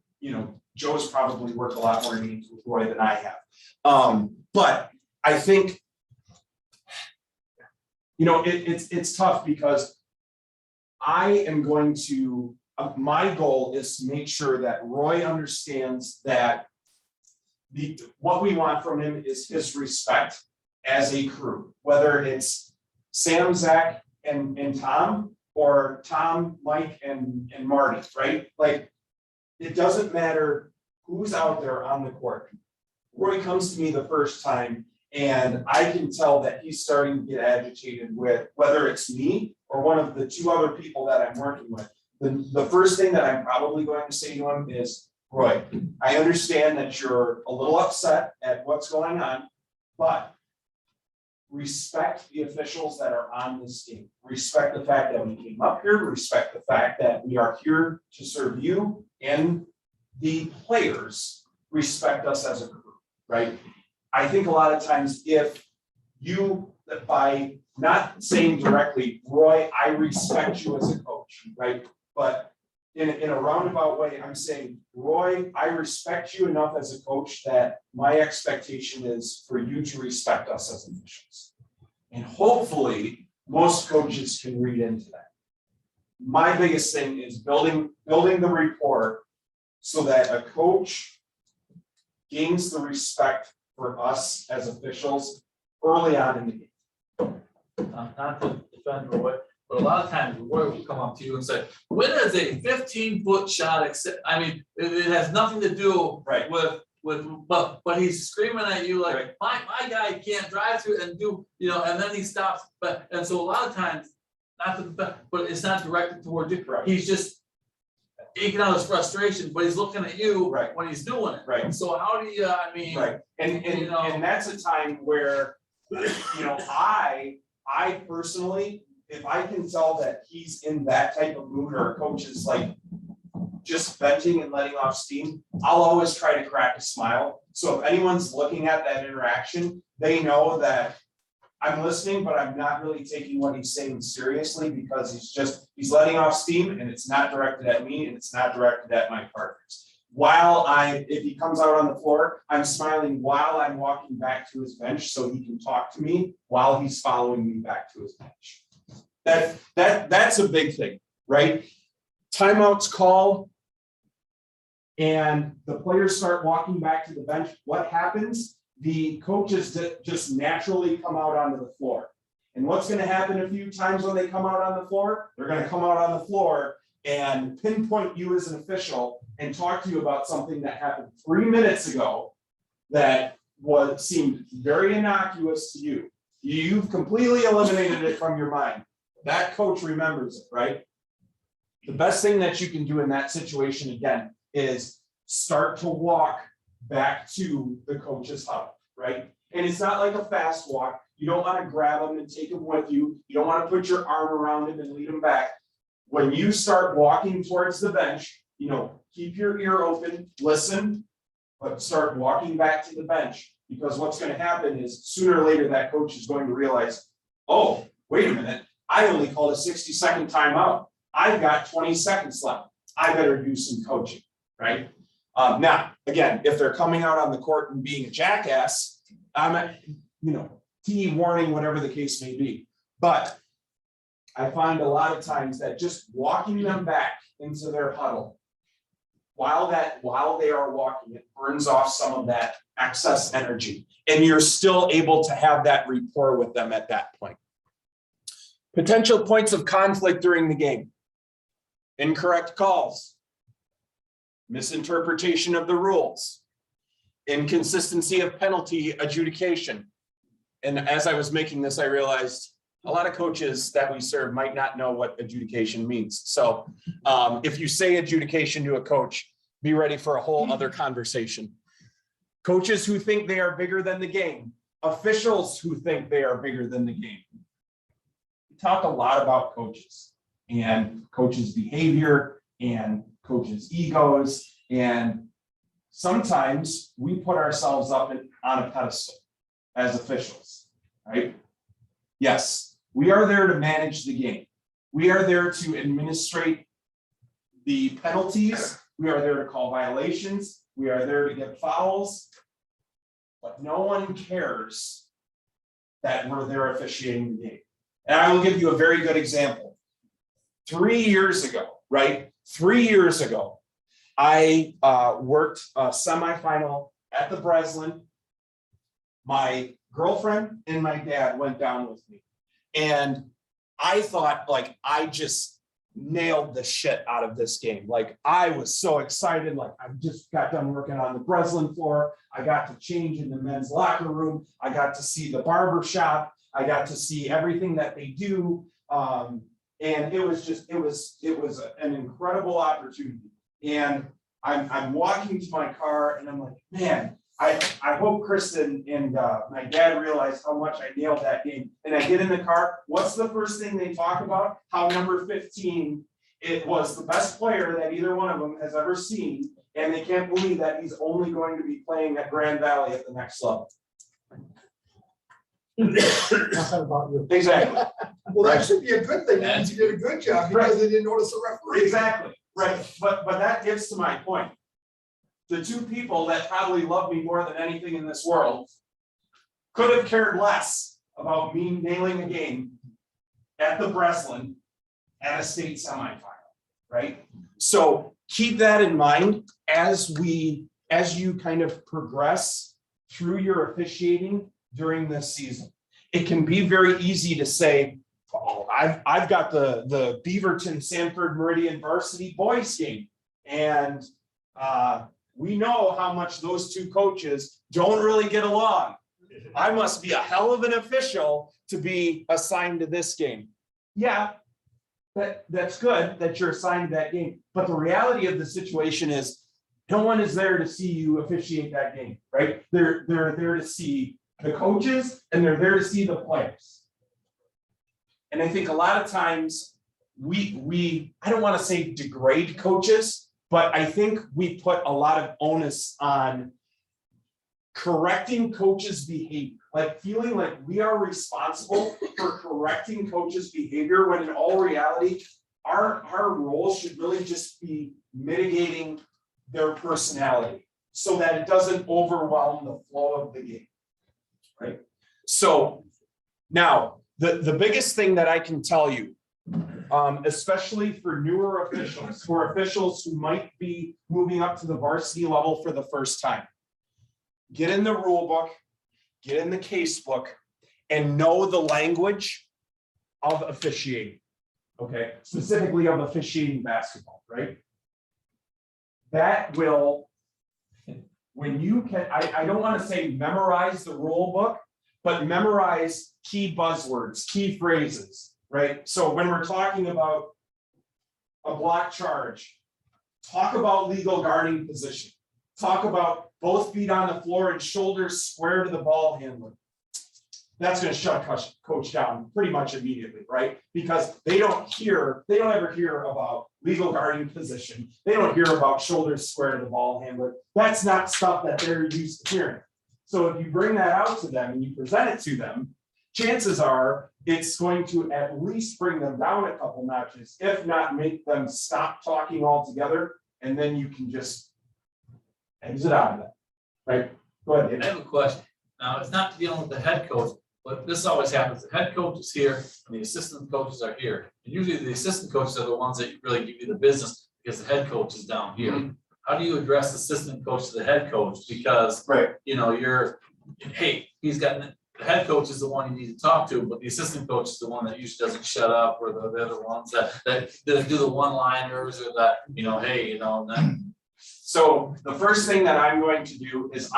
Joe's probably worked a lot more games with Roy than I have. But I think, it's tough because I am going to, my goal is to make sure that Roy understands that what we want from him is his respect as a crew, whether it's Sam, Zach, and Tom, or Tom, Mike, and Marty, right? Like, it doesn't matter who's out there on the court. Roy comes to me the first time, and I can tell that he's starting to get agitated with whether it's me or one of the two other people that I'm working with. The first thing that I'm probably going to say to him is, Roy, I understand that you're a little upset at what's going on, but respect the officials that are on this team. Respect the fact that we came up here, respect the fact that we are here to serve you, and the players respect us as a crew, right? I think a lot of times if you, by not saying directly, Roy, I respect you as a coach, right? But in a roundabout way, I'm saying, Roy, I respect you enough as a coach that my expectation is for you to respect us as officials. And hopefully, most coaches can read into that. My biggest thing is building the rapport so that a coach gains the respect for us as officials early on in the game. Not to defend Roy, but a lot of times Roy will come up to you and say, when is a 15-foot shot it has nothing to do Right. but he's screaming at you like, my guy can't drive through and do, and then he stops, and so a lot of times, but it's not directed toward you. Right. He's just eking out his frustration, but he's looking at you Right. when he's doing it. Right. So how do you, Right, and that's a time where You know, I personally, if I can tell that he's in that type of mood, or a coach is like just venting and letting off steam, I'll always try to crack a smile. So if anyone's looking at that interaction, they know that I'm listening, but I'm not really taking what he's saying seriously, because he's letting off steam, and it's not directed at me, and it's not directed at my partners. If he comes out on the floor, I'm smiling while I'm walking back to his bench, so he can talk to me while he's following me back to his bench. That's a big thing, right? Timeouts call, and the players start walking back to the bench. What happens? The coaches just naturally come out onto the floor. And what's going to happen a few times when they come out on the floor? They're going to come out on the floor and pinpoint you as an official and talk to you about something that happened 3 minutes ago that seemed very innocuous to you. You've completely eliminated it from your mind. That coach remembers it, right? The best thing that you can do in that situation, again, is start to walk back to the coach's huddle, right? And it's not like a fast walk. You don't want to grab them and take them with you. You don't want to put your arm around him and lead him back. When you start walking towards the bench, keep your ear open, listen, but start walking back to the bench, because what's going to happen is sooner or later that coach is going to realize, oh, wait a minute, I only called a 60-second timeout. I've got 20 seconds left. I better do some coaching, right? Now, again, if they're coming out on the court and being a jackass, TE warning, whatever the case may be. But I find a lot of times that just walking them back into their huddle, while they are walking, it burns off some of that excess energy, and you're still able to have that rapport with them at that point. Potential points of conflict during the game: incorrect calls, misinterpretation of the rules, inconsistency of penalty adjudication. And as I was making this, I realized a lot of coaches that we serve might not know what adjudication means. So if you say adjudication to a coach, be ready for a whole other conversation. Coaches who think they are bigger than the game, officials who think they are bigger than the game. We talk a lot about coaches and coaches' behavior and coaches' egos, and sometimes we put ourselves up on a pedestal as officials, right? Yes, we are there to manage the game. We are there to administrate the penalties. We are there to call violations. We are there to get fouls. But no one cares that we're there officiating the game. And I will give you a very good example. 3 years ago, right? 3 years ago, I worked a semifinal at the Breslin. My girlfriend and my dad went down with me. And I thought, I just nailed the shit out of this game. I was so excited. I just got done working on the Breslin floor. I got to change in the men's locker room. I got to see the barber shop. I got to see everything that they do. And it was an incredible opportunity. And I'm walking to my car and I'm like, man, I hope Kristen and my dad realize how much I nailed that game. And I get in the car. What's the first thing they talk about? How number 15, it was the best player that either one of them has ever seen. And they can't believe that he's only going to be playing at Grand Valley at the next level. About you. Exactly. Well, that should be a good thing, because you did a good job, because they didn't notice the referee. Exactly. Right. But that gets to my point. The two people that probably love me more than anything in this world could have cared less about me nailing a game at the Breslin at a state semifinal, right? So keep that in mind as you kind of progress through your officiating during this season. It can be very easy to say, oh, I've got the Beaverton Sanford Meridian varsity boys game, and we know how much those two coaches don't really get along. I must be a hell of an official to be assigned to this game. Yeah, that's good that you're assigned to that game. But the reality of the situation is no one is there to see you officiate that game, right? They're there to see the coaches and they're there to see the players. And I think a lot of times I don't want to say degrade coaches, but I think we put a lot of onus on correcting coaches' behavior, like feeling like we are responsible for correcting coaches' behavior, when in all reality, our role should really just be mitigating their personality so that it doesn't overwhelm the flow of the game, right? So now, the biggest thing that I can tell you, especially for newer officials, for officials who might be moving up to the varsity level for the first time, get in the rule book, get in the case book, and know the language of officiating, okay? Specifically of officiating basketball, right? That will, when you can, I don't want to say memorize the rule book, but memorize key buzzwords, key phrases, right? So when we're talking about a block charge, talk about legal guarding position, talk about both feet on the floor and shoulders square to the ball handler. That's going to shut coach down pretty much immediately, right? Because they don't ever hear about legal guarding position. They don't hear about shoulders square to the ball handler. That's not stuff that they're used to hearing. So if you bring that out to them and you present it to them, chances are it's going to at least bring them down a couple notches, if not make them stop talking altogether, and then you can just exit out of that, right? Go ahead, I David. have a question. Now, it's not dealing with the head coach, but this always happens. The head coach is here and the assistant coaches are here. And usually the assistant coaches are the ones that really give you the business because the head coach is down here. How do you address the assistant coach to the head coach? Because, Right. you know, hey, the head coach is the one you need to talk to, but the assistant coach is the one that usually doesn't shut up, or the other ones that do the one-liners, or that, you know, hey, you know, then. So the first thing that I'm going to do is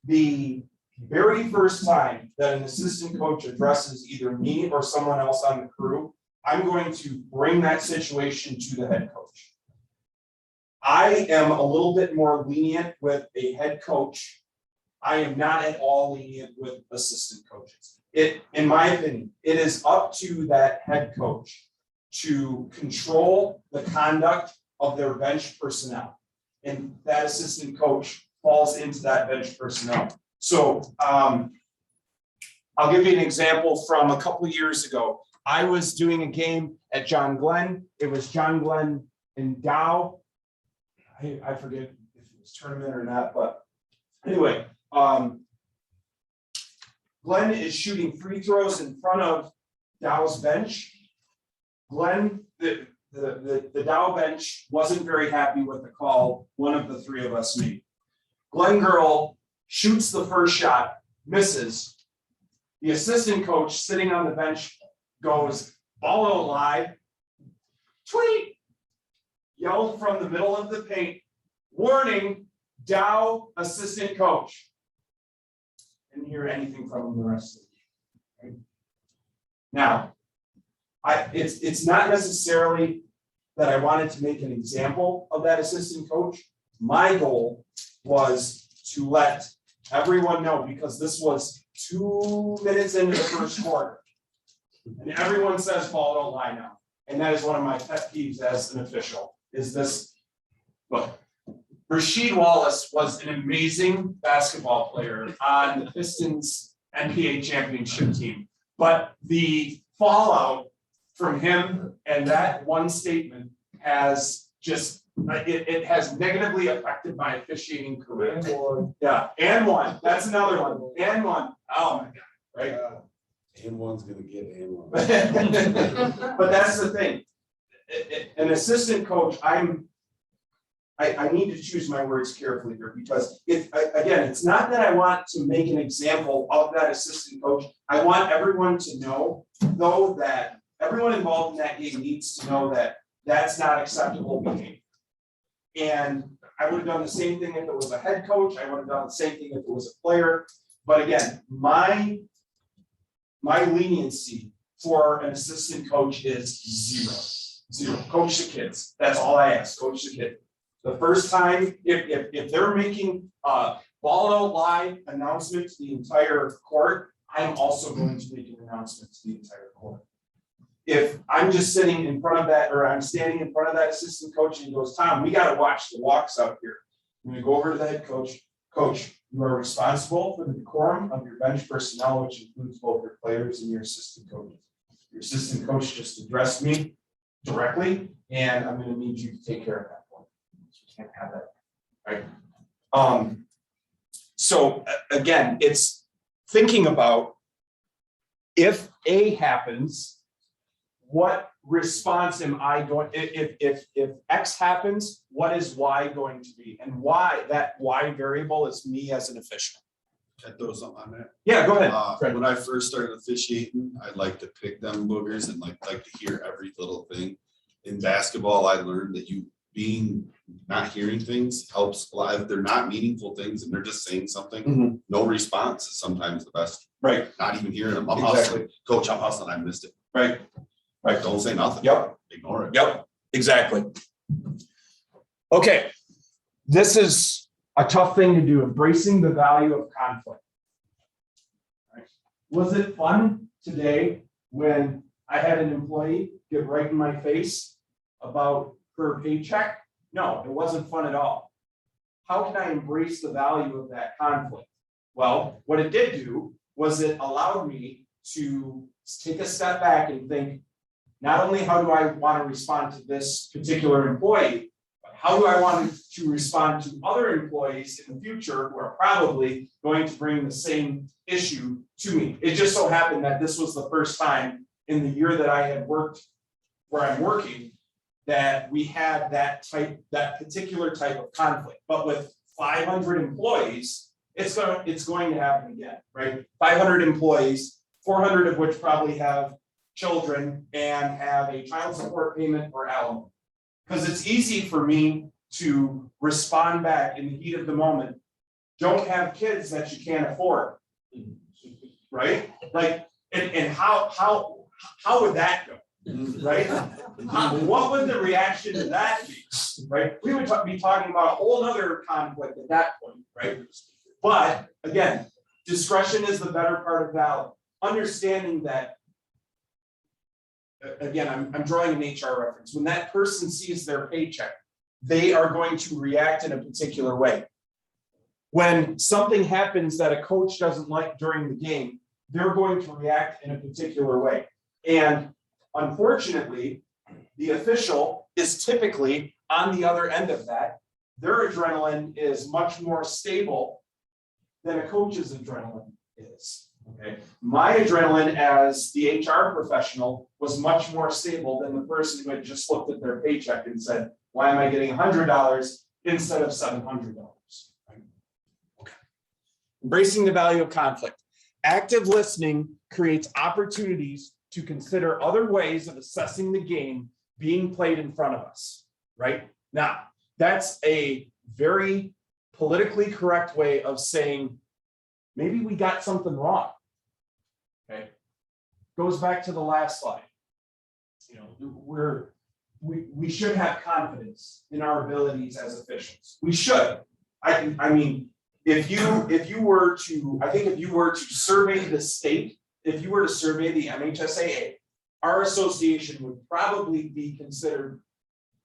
the very first time that an assistant coach addresses either me or someone else on the crew, I'm going to bring that situation to the head coach. I am a little bit more lenient with a head coach. I am not at all lenient with assistant coaches. In my opinion, it is up to that head coach to control the conduct of their bench personnel. And that assistant coach falls into that bench personnel. So I'll give you an example from a couple of years ago. I was doing a game at John Glenn. It was John Glenn and Dow. I forget if it was tournament or not, but anyway, Glenn is shooting free throws in front of Dow's bench. Glenn, the Dow bench wasn't very happy with the call one of the three of us made. Glenn Girl shoots the first shot, misses. The assistant coach sitting on the bench goes, ball out live, tweet, yelled from the middle of the paint, warning, Dow assistant coach. Didn't hear anything from him the rest of the game. Right? Now, it's not necessarily that I wanted to make an example of that assistant coach. My goal was to let everyone know, because this was 2 minutes into the first quarter. And everyone says ball don't lie now. And that is one of my pet peeves as an official, is this. Look, Rasheed Wallace was an amazing basketball player on the Pistons NBA championship team. But the fallout from him and that one statement has just, it has negatively affected my officiating career. Yeah, and one, that's another one, and one. Oh my God, right? And one's gonna get and one. But that's the thing. An assistant coach, I need to choose my words carefully here, because again, it's not that I want to make an example of that assistant coach. I want everyone to know, though, that everyone involved in that game needs to know that that's not acceptable behavior. And I would have done the same thing if it was a head coach. I would have done the same thing if it was a player. But again, my leniency for an assistant coach is zero. Coach the kids. That's all I ask. Coach the kid. The first time, if they're making a ball out live announcement to the entire court, I'm also going to make an announcement to the entire court. If I'm just sitting in front of that, or I'm standing in front of that assistant coach and he goes, Tom, we gotta watch the walks out here. I'm gonna go over to the head coach, coach, you are responsible for the decorum of your bench personnel, which includes both your players and your assistant coaches. Your assistant coach just addressed me directly, and I'm gonna need you to take care of that one. We can't have that, right? So again, it's thinking about if A happens, what response am I going, if X happens, what is Y going to be? And why, that Y variable is me as an official. Can I throw something on that? Yeah, go ahead. Fred. When I first started officiating, I'd like to pick them boogers and like to hear every little thing. In basketball, I learned that not hearing things helps a lot. If they're not meaningful things and they're just saying something, Mhm. no response is sometimes the best. Right, Not even hearing them. I'm Exactly. hustling. Coach, I'm hustling. I missed it. right, right. Don't say nothing. Yep. Ignore it. Yep, exactly. Okay, this is a tough thing to do, embracing the value of conflict. Right. Was it fun today when I had an employee get right in my face about her paycheck? No, it wasn't fun at all. How can I embrace the value of that conflict? Well, what it did do was it allowed me to take a step back and think, not only how do I want to respond to this particular employee, but how do I want to respond to other employees in the future who are probably going to bring the same issue to me? It just so happened that this was the first time in the year that I had worked where I'm working that we had that particular type of conflict. But with 500 employees, it's going to happen again, right? 500 employees, 400 of which probably have children and have a child support payment or alimony. Because it's easy for me to respond back in the heat of the moment. Don't have kids that you can't afford, right? Like, and how would that go, right? What would the reaction to that be, right? We would be talking about a whole nother conflict at that point, right? But again, discretion is the better part of valor. Understanding that, again, I'm drawing an HR reference. When that person sees their paycheck, they are going to react in a particular way. When something happens that a coach doesn't like during the game, they're going to react in a particular way. And unfortunately, the official is typically on the other end of that. Their adrenaline is much more stable than a coach's adrenaline is. Okay, my adrenaline as the HR professional was much more stable than the person who had just looked at their paycheck and said, why am I getting $100 instead of $700? Okay. Embracing the value of conflict. Active listening creates opportunities to consider other ways of assessing the game being played in front of us, right? Now, that's a very politically correct way of saying, maybe we got something wrong. Okay, goes back to the last slide. You know, we should have confidence in our abilities as officials. We should. I mean, if you were to survey the state, if you were to survey the MHSAA, our association would probably be considered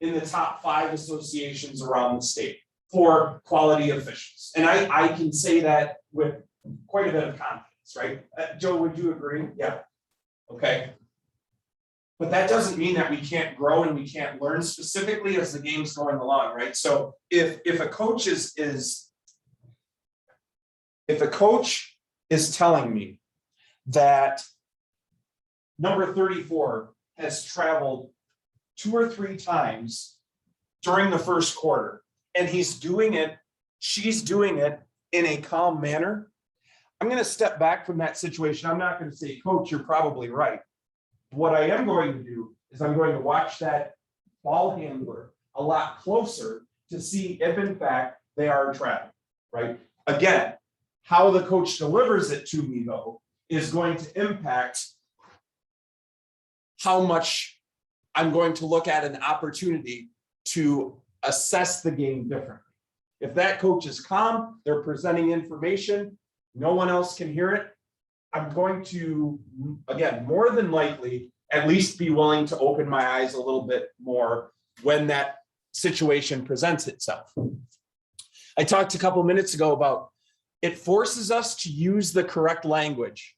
in the top 5 associations around the state for quality officials. And I can say that with quite a bit of confidence, right? Joe, would you agree? Yeah. Okay. But that doesn't mean that we can't grow and we can't learn, specifically as the game's going along, right? So if a coach is telling me that number 34 has traveled 2 or 3 times during the first quarter, and she's doing it in a calm manner, I'm going to step back from that situation. I'm not going to say, Coach, you're probably right. What I am going to do is I'm going to watch that ball handler a lot closer to see if in fact they are traveling, right? Again, how the coach delivers it to me though is going to impact how much I'm going to look at an opportunity to assess the game differently. If that coach is calm, they're presenting information, no one else can hear it, I'm going to, again, more than likely, at least be willing to open my eyes a little bit more when that situation presents itself. I talked a couple minutes ago about it forces us to use the correct language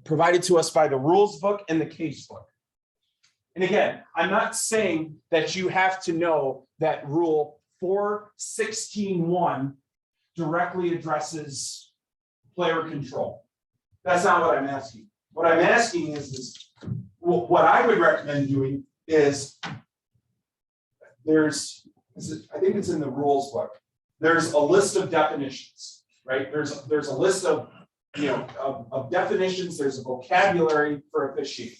provided to us by the rules book and the case book. And again, I'm not saying that you have to know that rule 416.1 directly addresses player control. That's not what I'm asking. What I'm asking is what I would recommend doing is I think it's in the rules book. There's a list of definitions, right? There's a list of, of definitions. There's a vocabulary for officiating.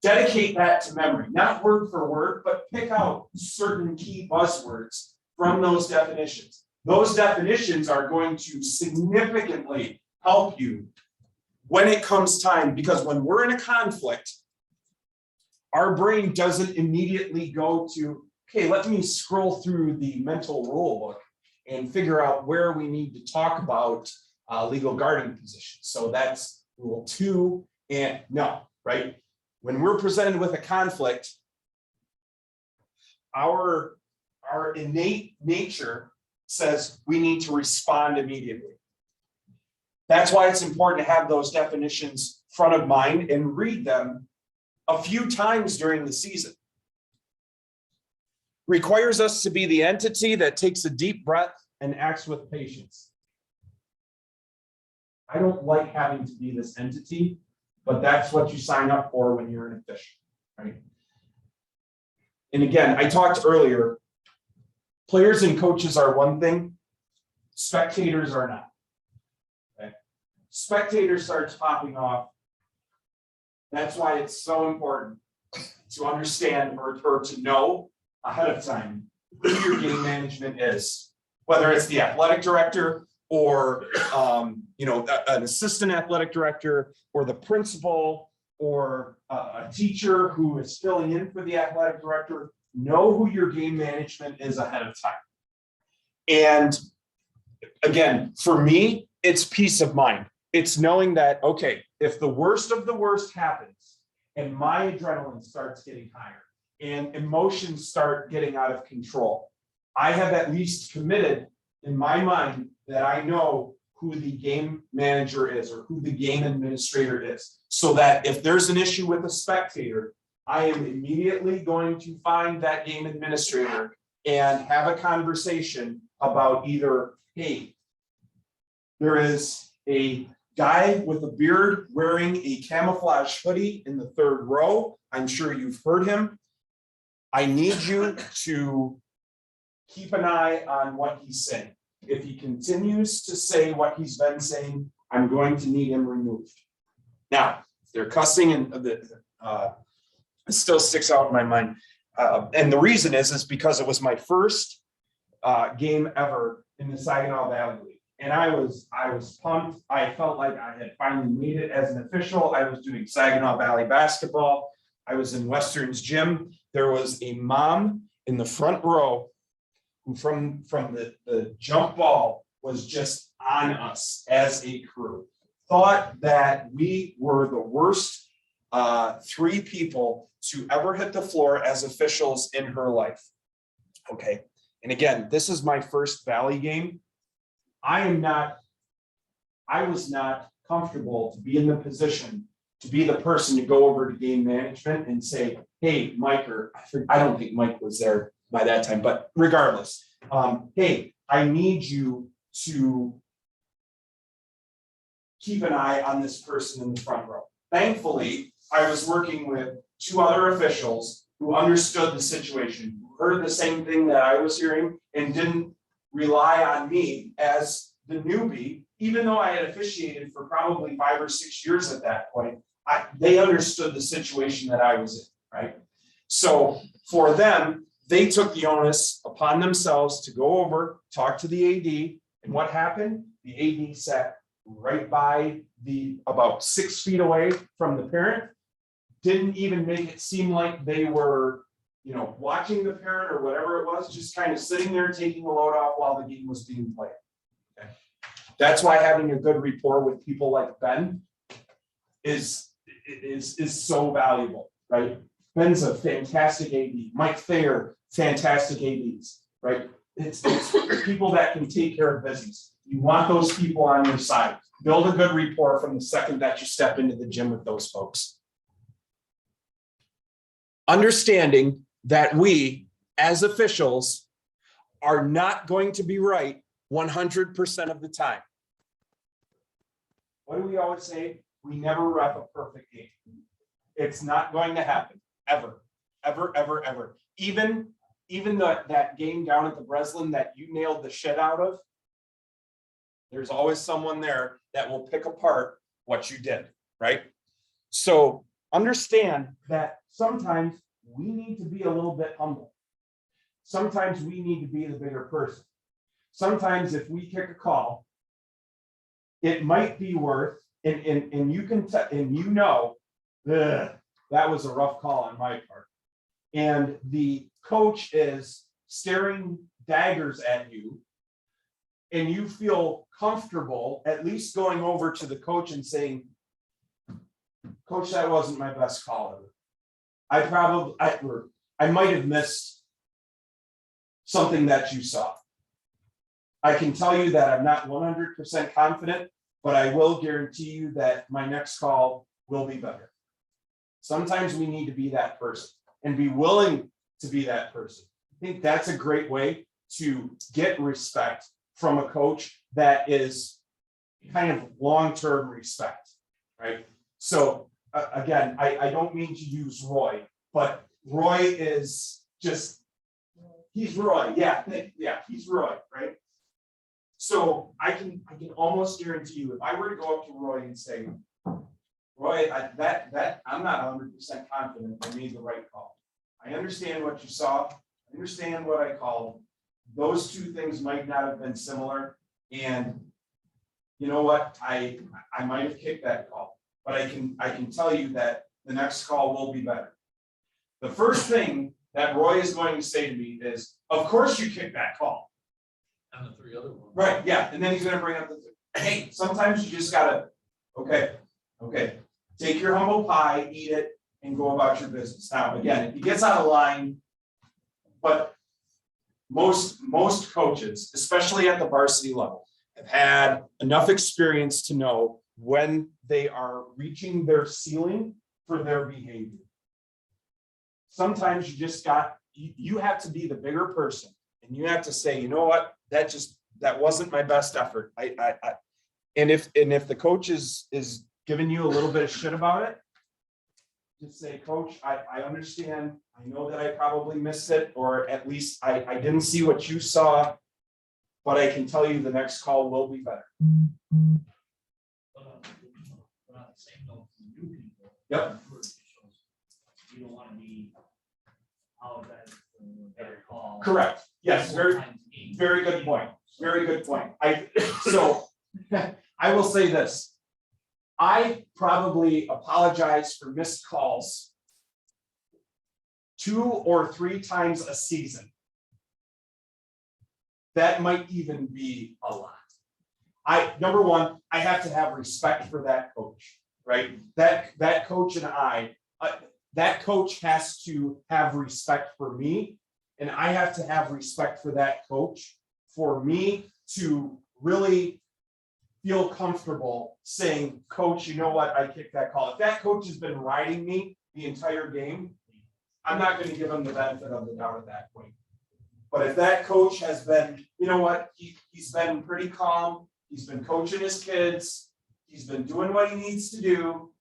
Dedicate that to memory, not word for word, but pick out certain key buzzwords from those definitions. Those definitions are going to significantly help you when it comes time, because when we're in a conflict, our brain doesn't immediately go to, okay, let me scroll through the mental rule book and figure out where we need to talk about legal guarding positions. So that's rule 2 and no, right? When we're presented with a conflict, our innate nature says we need to respond immediately. That's why it's important to have those definitions front of mind and read them a few times during the season. Requires us to be the entity that takes a deep breath and acts with patience. I don't like having to be this entity, but that's what you sign up for when you're an official, right? And again, I talked earlier, players and coaches are one thing, spectators are not. Okay? Spectators starts popping off. That's why it's so important to understand or to know ahead of time who your game management is, whether it's the athletic director or an assistant athletic director or the principal or a teacher who is filling in for the athletic director. Know who your game management is ahead of time. And again, for me, it's peace of mind. It's knowing that, okay, if the worst of the worst happens and my adrenaline starts getting higher and emotions start getting out of control, I have at least committed in my mind that I know who the game manager is or who the game administrator is, so that if there's an issue with a spectator, I am immediately going to find that game administrator and have a conversation about either, hey, there is a guy with a beard wearing a camouflage hoodie in the third row. I'm sure you've heard him. I need you to keep an eye on what he's saying. If he continues to say what he's been saying, I'm going to need him removed. Now, they're cussing and it still sticks out in my mind. And the reason is because it was my first game ever in the Saginaw Valley League. And I was pumped. I felt like I had finally made it as an official. I was doing Saginaw Valley basketball. I was in Western's gym. There was a mom in the front row who from the jump ball was just on us as a crew. Thought that we were the worst 3 people to ever hit the floor as officials in her life. Okay. And again, this is my first Valley game. I was not comfortable to be in the position to be the person to go over to game management and say, hey, Mike, or I don't think Mike was there by that time, but regardless, hey, I need you to keep an eye on this person in the front row. Thankfully, I was working with 2 other officials who understood the situation, who heard the same thing that I was hearing and didn't rely on me as the newbie, even though I had officiated for probably 5 or 6 years at that point. They understood the situation that I was in, right? So for them, they took the onus upon themselves to go over, talk to the AD, and what happened? The AD sat right by about 6 feet away from the parent, didn't even make it seem like they were watching the parent or whatever it was, just kind of sitting there taking the load off while the game was being played. Okay. That's why having a good rapport with people like Ben is so valuable, right? Ben's a fantastic AD. Mike Thayer, fantastic ADs, right? It's people that can take care of business. You want those people on your side. Build a good rapport from the second that you step into the gym with those folks. Understanding that we, as officials, are not going to be right 100% of the time. What do we always say? We never ref a perfect game. It's not going to happen, ever, ever, ever, ever. Even that game down at the Breslin that you nailed the shit out of, there's always someone there that will pick apart what you did, right? So understand that sometimes we need to be a little bit humble. Sometimes we need to be the bigger person. Sometimes if we kick a call, it might be worth, and you can, that was a rough call on my part. And the coach is staring daggers at you, and you feel comfortable at least going over to the coach and saying, Coach, that wasn't my best call ever. I might have missed something that you saw. I can tell you that I'm not 100% confident, but I will guarantee you that my next call will be better. Sometimes we need to be that person and be willing to be that person. I think that's a great way to get respect from a coach that is kind of long-term respect, right? So again, I don't mean to use Roy, but Roy is just, he's Roy, yeah, he's Roy, right? So I can almost guarantee you, if I were to go up to Roy and say, Roy, I'm not 100% confident I made the right call. I understand what you saw, I understand what I called. Those two things might not have been similar, and you know what? I might have kicked that call, but I can tell you that the next call will be better. The first thing that Roy is going to say to me is, of course you kicked that call. And the three other ones. Right, yeah, and then he's gonna bring up hey, sometimes you just gotta, okay, take your humble pie, eat it, and go about your business. Now, again, if he gets out of line, but most coaches, especially at the varsity level, have had enough experience to know when they are reaching their ceiling for their behavior. Sometimes you have to be the bigger person, and you have to say, you know what, that wasn't my best effort. And if the coach is giving you a little bit of shit about it, just say, Coach, I understand. I know that I probably missed it, or at least I didn't see what you saw, but I can tell you the next call will be better. But on the same note, for new people. Yep. You don't want to be out of that better call. Correct. Yes, very good point. Very good point. So I will say this. I probably apologize for missed calls 2 or 3 times a season. That might even be a lot. Number one, I have to have respect for that coach, right? That coach and that coach has to have respect for me, and I have to have respect for that coach for me to really feel comfortable saying, Coach, you know what, I kicked that call. If that coach has been riding me the entire game, I'm not going to give him the benefit of the doubt at that point. But if that coach has been, you know what, he's been pretty calm, he's been coaching his kids, he's been doing what he needs to do,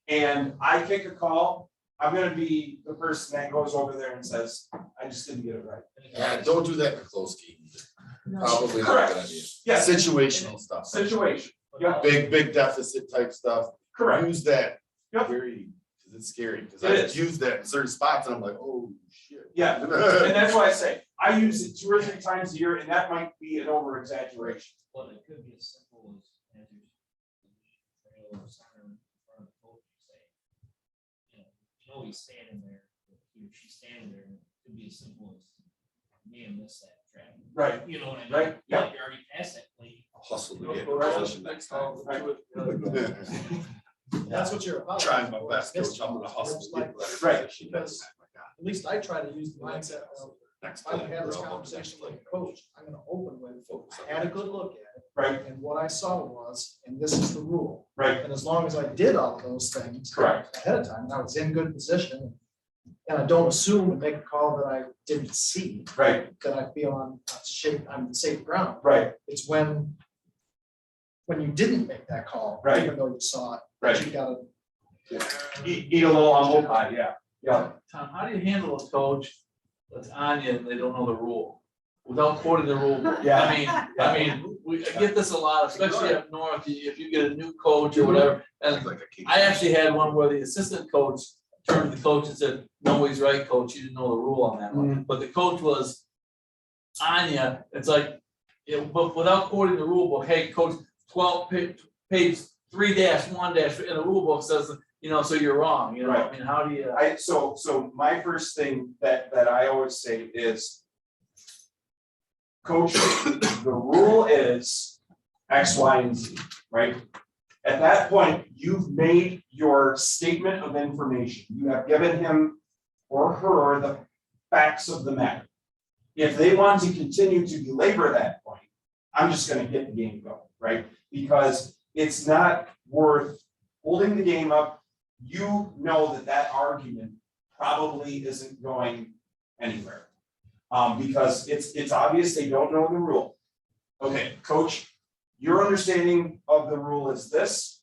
and I kick a call, I'm going to be the person that goes over there and says, I just didn't get it right. Yeah, don't do that in a close game. Probably not a Correct. good idea. Yes. Situational stuff. Situation. Yeah. Big deficit type stuff. Correct. Use that Yep. very, because it's scary, because It I is. use that in certain spots and I'm like, oh, shit. Yeah, and that's why I say, I use it 2 or 3 times a year, and that might be an over exaggeration. But it could be as simple as you trail or center in front of the coach, you say, he's standing there, he or she's standing there, and could be as simple as may have missed that track. Right. You know what I mean? Right, yeah. Like, you're already past that plate. Hustle to Go get right in on position the next next time. call. That's what you're about. Trying my best, coach, I'm gonna hustle. to get better Right. position Because- next time. At least I try to use the mindset of, Next if I time, have this bro. conversation with a coach, I'm gonna open with, I had a good look at it. Right. And what I saw was, and this is the rule. Right. And as long as I did all of those things. Correct. Ahead of time, and I was in good position. And I don't assume and make a call that I didn't see, Right, that I feel I'm safe ground. right, It's when you didn't make that call. Right. Even though you saw it. Right. You gotta. eat a little humble pie, yeah, yeah. Tom, how do you handle a coach that's on you and they don't know the rule? Without quoting the rule book? Yeah. I mean, I get this a lot, especially up north, if you get a new coach or whatever. And Like a kid. I actually had one where the assistant coach turned to the coach and said, no, he's right, coach, you didn't know the rule on that one. But the coach was on you, it's like, but without quoting the rule book, hey, coach, 12 page 3-1- in the rule book says, so you're wrong, Right. I mean, how do you? So my first thing that I always say is, coach, the rule is X, Y, and Z, right? At that point, you've made your statement of information. You have given him or her the facts of the matter. If they want to continue to belabor that point, I'm just gonna get the game going, right? Because it's not worth holding the game up. You know that argument probably isn't going anywhere. Because it's obvious they don't know the rule. Okay, coach, your understanding of the rule is this.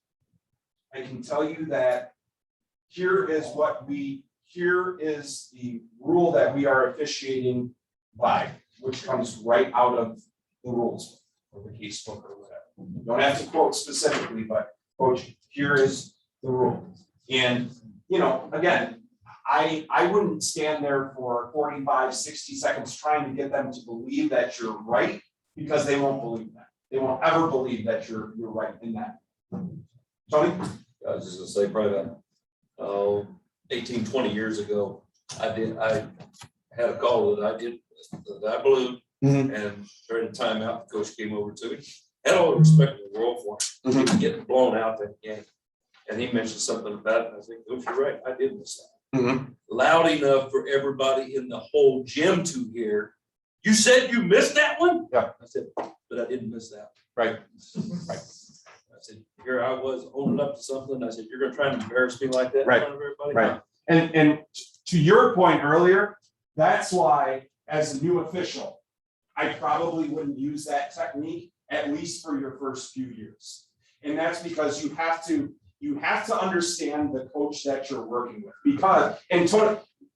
I can tell you that here is the rule that we are officiating by, which comes right out of the rules or the case book or whatever. You don't have to quote specifically, but coach, here is the rule. And, again, I wouldn't stand there for 45, 60 seconds trying to get them to believe that you're right, because they won't believe that. They won't ever believe that you're right in that. Tony? I was just gonna say probably about 18, 20 years ago, I had a call that I blew. And during the timeout, the coach came over to me, had all the respect in the world for him, getting blown out that game. And he mentioned something about it, and I said, Coach, you're right, I did miss that. Loud enough for everybody in the whole gym to hear. You said you missed that one? Yeah. I said, but I didn't miss that. Right. Right. I said, here I was owning up to something. I said, you're gonna try and embarrass me like that in Right. front of everybody? Right. And to your point earlier, that's why, as a new official, I probably wouldn't use that technique, at least for your first few years. And that's because you have to understand the coach that you're working with, because, and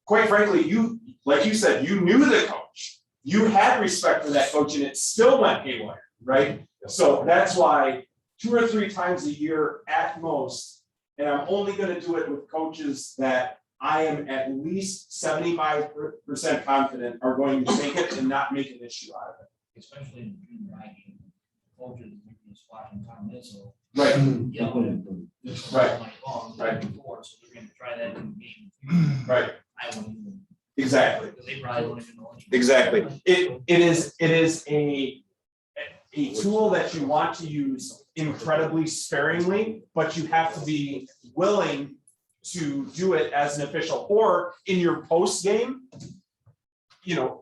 quite frankly, like you said, you knew the coach. You had respect for that coach and it still went haywire, right? So that's why 2 or 3 times a year at most, and I'm only gonna do it with coaches that I am at least 75% confident are going to take it and not make an issue out of it. Especially in junior high game, coaches, just watching Tom Izzo. Right. Yelling at them. Right. All night long, Right. before, so they're gonna try that in the game. Right. I wouldn't even, Exactly. because they probably don't even know. anything. Exactly. It is a tool that you want to use incredibly sparingly, but you have to be willing to do it as an official, or in your post game,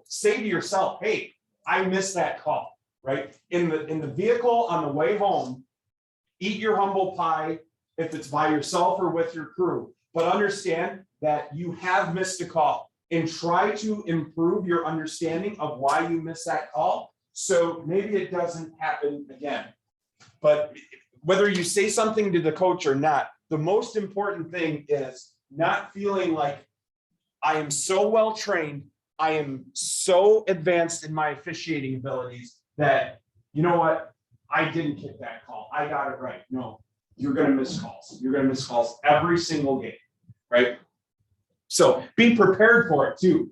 say to yourself, hey, I missed that call, right? In the vehicle on the way home, eat your humble pie if it's by yourself or with your crew, but understand that you have missed a call and try to improve your understanding of why you missed that call. So maybe it doesn't happen again. But whether you say something to the coach or not, the most important thing is not feeling like I am so well trained, I am so advanced in my officiating abilities that, you know what, I didn't kick that call, I got it right. No, you're gonna miss calls. You're gonna miss calls every single game, right? So be prepared for it too.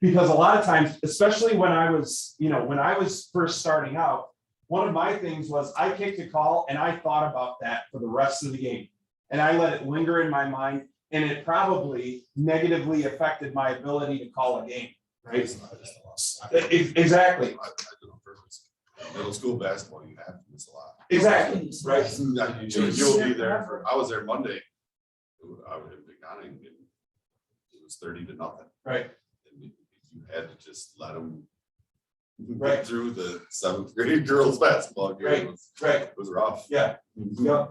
Because a lot of times, especially when I was first starting out, one of my things was I kicked a call and I thought about that for the rest of the game. And I let it linger in my mind, and it probably negatively affected my ability to call a game. right? It's not just a lot. Exactly, I do it on purpose. Middle school basketball, you have to miss a lot. exactly, right? You'll be there I was there Monday. I was in Big Nine and it was 30-0. Right. And you had to just let them Right. get through the 7th grade girls basketball game. Right. Right. It was rough. Yeah. Yeah.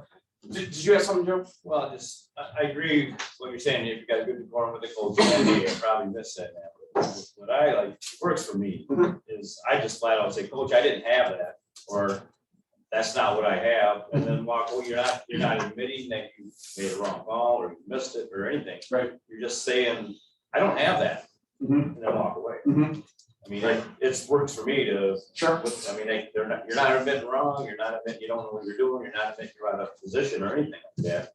Did you have something, Joe? Well, just, I agree with what you're saying, if you got a good decorum with the coach, I probably missed that now. But what I like, works for me, is I just flat out say, coach, I didn't have that, or that's not what I have, and then walk, well, you're not admitting that you made a wrong call, or you missed it, or anything. Right. You're just saying, I don't have that, and then walk away. I mean, it works for me to. Sure. I mean, you're not admitting wrong, you're not admitting you don't know what you're doing, you're not admitting you're out of position or anything like that.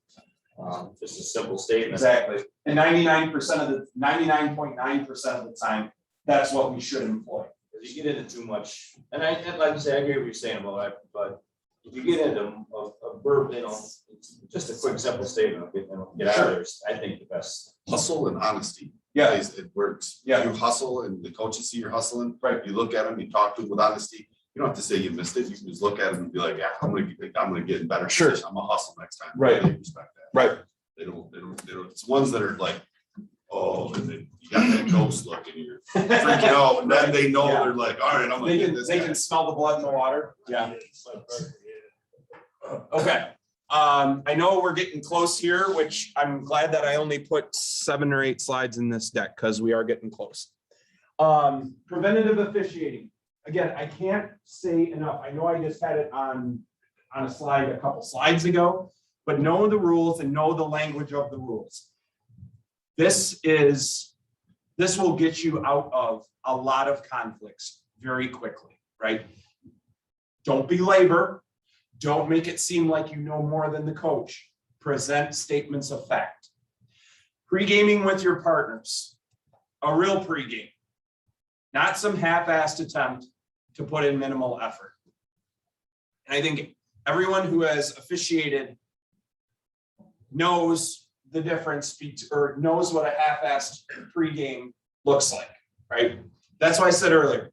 Just a simple statement. Exactly. And 99% of the 99.9% of the time, that's what we should employ. Because you get into too much, and like I say, I agree with what you're saying about that, but if you get into a verb, just a quick simple statement, get out of there, I think the best. Hustle and honesty. Yeah. It works. Yeah. You hustle and the coaches see you're hustling. Right. You look at them, you talk to them with honesty. You don't have to say you missed it. You can just look at them and be like, yeah, I'm gonna get in better. Sure. position. I'm gonna hustle next time. Right. They respect that. Right. They don't, it's ones that are like, oh, and then you got that ghost look and you're freaking out. And then they know Yeah. they're like, all right, I'm gonna They get can, this they guy. can smell the blood in the water. Yeah. Okay. I know we're getting close here, which I'm glad that I only put 7 or 8 slides in this deck because we are getting close. Preventative officiating. Again, I can't say enough. I know I just had it on a slide a couple slides ago, but know the rules and know the language of the rules. This will get you out of a lot of conflicts very quickly, right? Don't belabor. Don't make it seem like you know more than the coach. Present statements of fact. Pre-gaming with your partners, a real pre-game, not some half-assed attempt to put in minimal effort. And I think everyone who has officiated knows the difference or knows what a half-assed pre-game looks like, right? That's why I said earlier,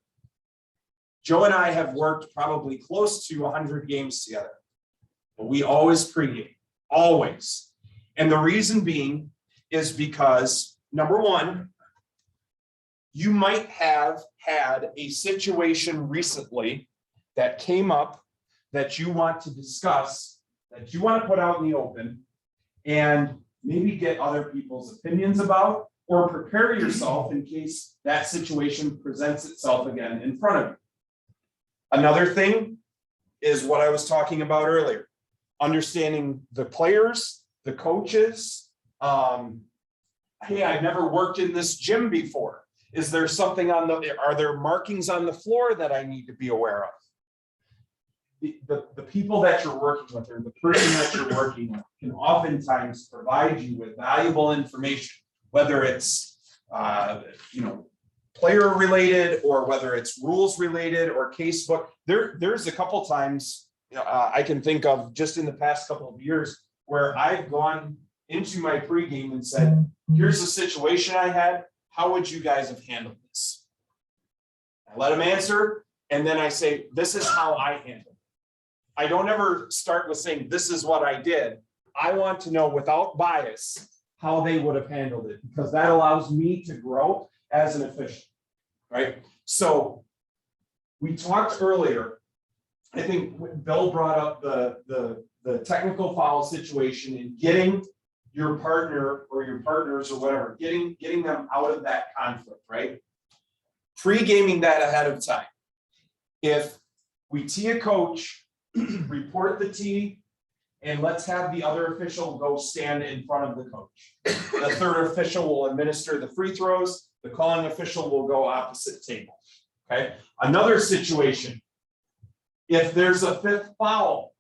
Joe and I have worked probably close to 100 games together, but we always pregame, always. And the reason being is because, number one, you might have had a situation recently that came up that you want to discuss, that you want to put out in the open, and maybe get other people's opinions about, or prepare yourself in case that situation presents itself again in front of you. Another thing is what I was talking about earlier, understanding the players, the coaches. Hey, I've never worked in this gym before. Is there something are there markings on the floor that I need to be aware of? The people that you're working with or the person that you're working with can oftentimes provide you with valuable information, whether it's, player related or whether it's rules related or casebook. There's a couple times I can think of just in the past couple of years where I've gone into my pregame and said, here's the situation I had. How would you guys have handled this? I let them answer, and then I say, this is how I handled it. I don't ever start with saying, this is what I did. I want to know without bias how they would have handled it, because that allows me to grow as an official, right? So we talked earlier, I think Bill brought up the technical foul situation and getting your partner or your partners or whatever, getting them out of that conflict, right? Pre-gaming that ahead of time. If we tee a coach, report the tee, and let's have the other official go stand in front of the coach. The third official will administer the free throws. The calling official will go opposite table, okay? Another situation, if there's a 5th foul,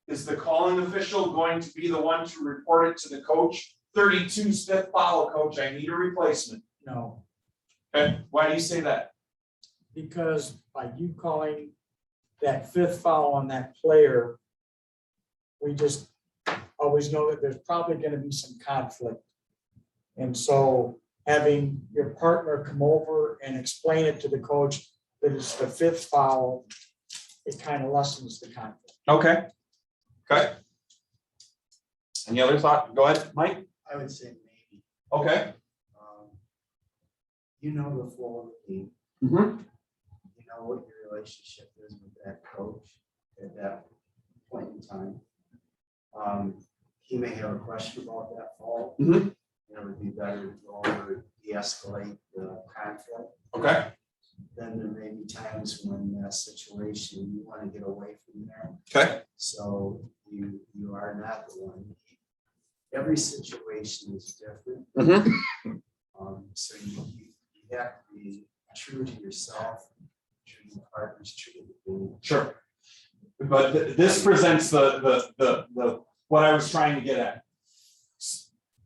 is the calling official going to be the one to report it to the coach? 32's 5th foul, coach, I need a replacement. No, Okay, why do you say that? because by you calling that 5th foul on that player, we just always know that there's probably gonna be some conflict. And so having your partner come over and explain it to the coach that it's the fifth foul, it kind of lessens the conflict. Okay. Okay. Any other thought? Go ahead, Mike. I would say maybe. Okay. You know the flow of the game. Mm-hmm. You know what your relationship is with that coach at that point in time. He may have a question about that fall. Mm-hmm. It would be better to go over, de-escalate the conflict. Okay. Then there may be times when that situation, you want to get away from there. Okay. So you are not the one. Every situation is different. Mm-hmm. So you have to be true to yourself, true to the partners, true to the game. Sure. But this presents the what I was trying to get at.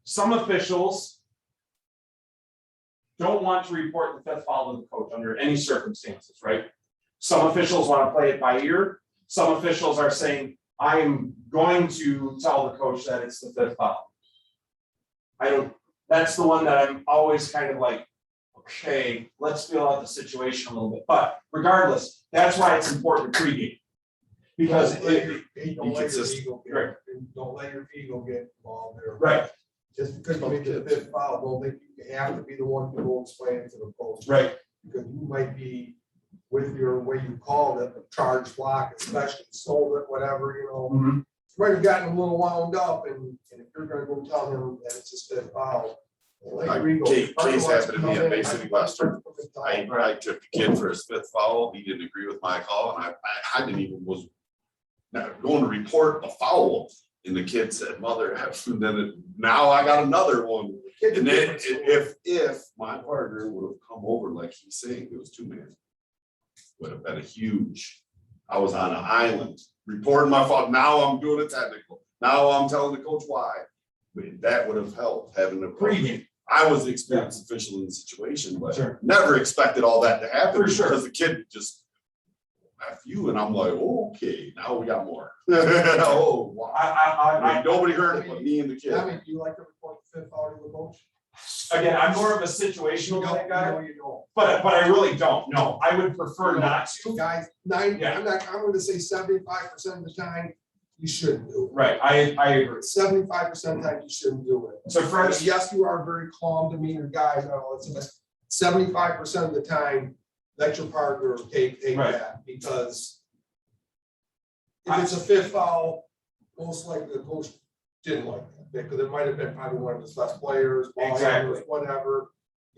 Some officials don't want to report the fifth foul to the coach under any circumstances, right? Some officials want to play it by ear. Some officials are saying, I am going to tell the coach that it's the fifth foul. That's the one that I'm always kind of like, okay, let's feel out the situation a little bit. But regardless, that's why it's important pregame. Because Don't let your consistent. ego Right. don't let your ego get involved there. Right. Just because you make the fifth foul, don't think you have to be the one to go explain it to the coach. Right. Because you might be with your way you called it, the charge block, especially sold it, whatever, you know. Mhm. You might have gotten a little wound up, and if you're gonna go tell him that it's just fifth foul. don't let your ego- Case happened to me at Come Bay in, City I- Western. I took the kid for his fifth foul. He didn't agree with my call, and I didn't even was not going to report a foul. And the kid said, "Mother," and then now I got another one. And then if my partner would have come over like he's saying, it was 2 minutes, would have been a huge. I was on an island reporting my fault. Now I'm doing a technical. Now I'm telling the coach why. But that would have helped having a Pregame. I was the experienced official in the situation, but Sure. never expected all that to happen For sure. because the kid just F you, and I'm like, okay, now we got more. Oh, wow. I Nobody heard it but me and the kid. Tommy, do you like to report the fifth foul to the coach? again, I'm more of a situational You type guy, know you don't. but I really don't know. I would prefer not to. Guys, Yeah. I'm gonna say 75% of the time, you shouldn't do Right, I agree. it. 75% of the time, you shouldn't do it. So first, Yes, you are a very calm demeanor guy, and all that, but 75% of the time, let your partner take Right. that, because if it's a fifth foul, most likely the coach didn't like that, because it might have been probably one of his best players, ball handlers, Exactly. whatever.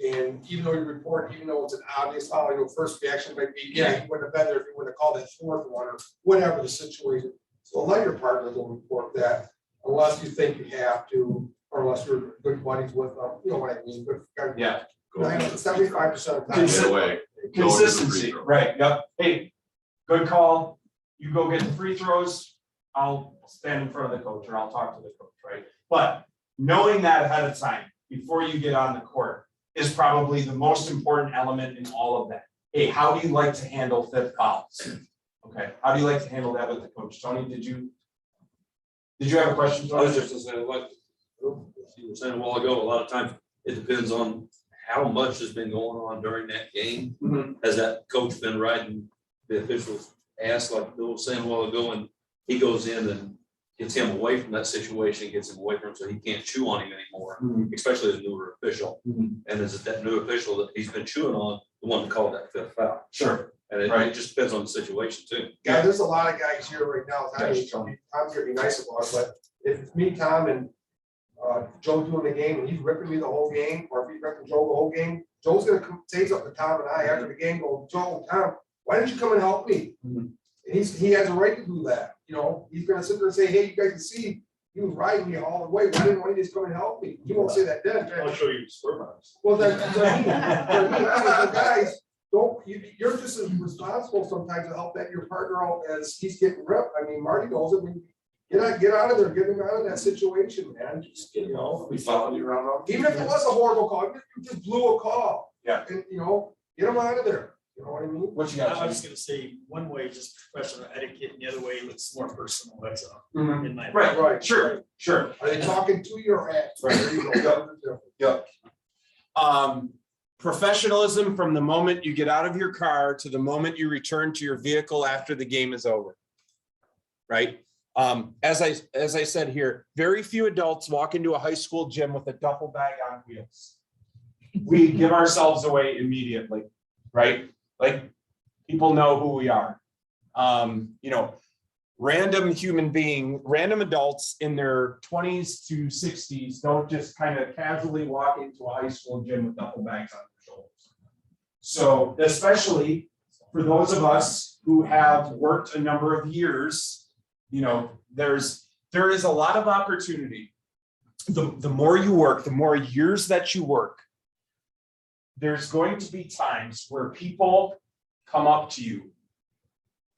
And even though you report, even though it's an obvious foul, your first reaction might be, yeah, he wouldn't have been there if he would have called that fourth one, or whatever the situation. So let your partner go report that, unless you think you have to, or unless you're good buddies with them, you know what I mean, but. yeah, 75% of the time. Get away. consistency, right, yep. Hey, good call. You go get the free throws. I'll stand in front of the coach or I'll talk to the coach, right? But knowing that ahead of time, before you get on the court, is probably the most important element in all of that. Hey, how do you like to handle fifth fouls? Okay, how do you like to handle that with the coach? Tony, did you have a question? I was just gonna say, like, you were saying a while ago, a lot of times it depends on how much has been going on during that game. Mhm. Has that coach been riding the officials' ass, like Bill was saying a while ago, and he goes in and gets him away from that situation, gets him away from him so he can't chew on him anymore, Mhm. especially the newer official. Mhm. And is it that new official that he's been chewing on, the one that called that fifth foul? Sure. And it Right. just depends on the situation too. Yeah, there's a lot of guys here right now, Yes, Tom's gonna be nice about it, but if it's me, Tom, and Joe doing the game, and he's ripping me the whole game, or if he's ripping Joe the whole game, Joe's gonna come say something to Tom and I after the game, go, Joe, Tom, why didn't you come and help me? Mhm. And he has a right to do that, you know, he's gonna sit there and say, hey, you guys can see, he was riding me all the way, why didn't you just come and help me? He won't say that then. I'll show you the score marks. Well, guys, you're just as responsible sometimes to help that your partner out as he's getting ripped. I mean, Marty knows it. Get out of there, get him out of that situation, man. Just, you know, We following you around. even if it was a horrible call, even if you just blew a call. Yeah. And, you know, get him out of there. You know what I mean? What you I got? was gonna say, one way just professional etiquette, and the other way it's more personal, that's Mhm. in my. Right, sure. Are they talking to you or at? Right. There you go. Professionalism from the moment you get out of your car to the moment you return to your vehicle after the game is over. Right? As I said here, very few adults walk into a high school gym with a duffel bag on wheels. We give ourselves away immediately, right? Like, people know who we are. You know, random adults in their 20s to 60s don't just kind of casually walk into a high school gym with duffel bags on their shoulders. So especially for those of us who have worked a number of years, you know, there is a lot of opportunity. The more you work, the more years that you work, there's going to be times where people come up to you,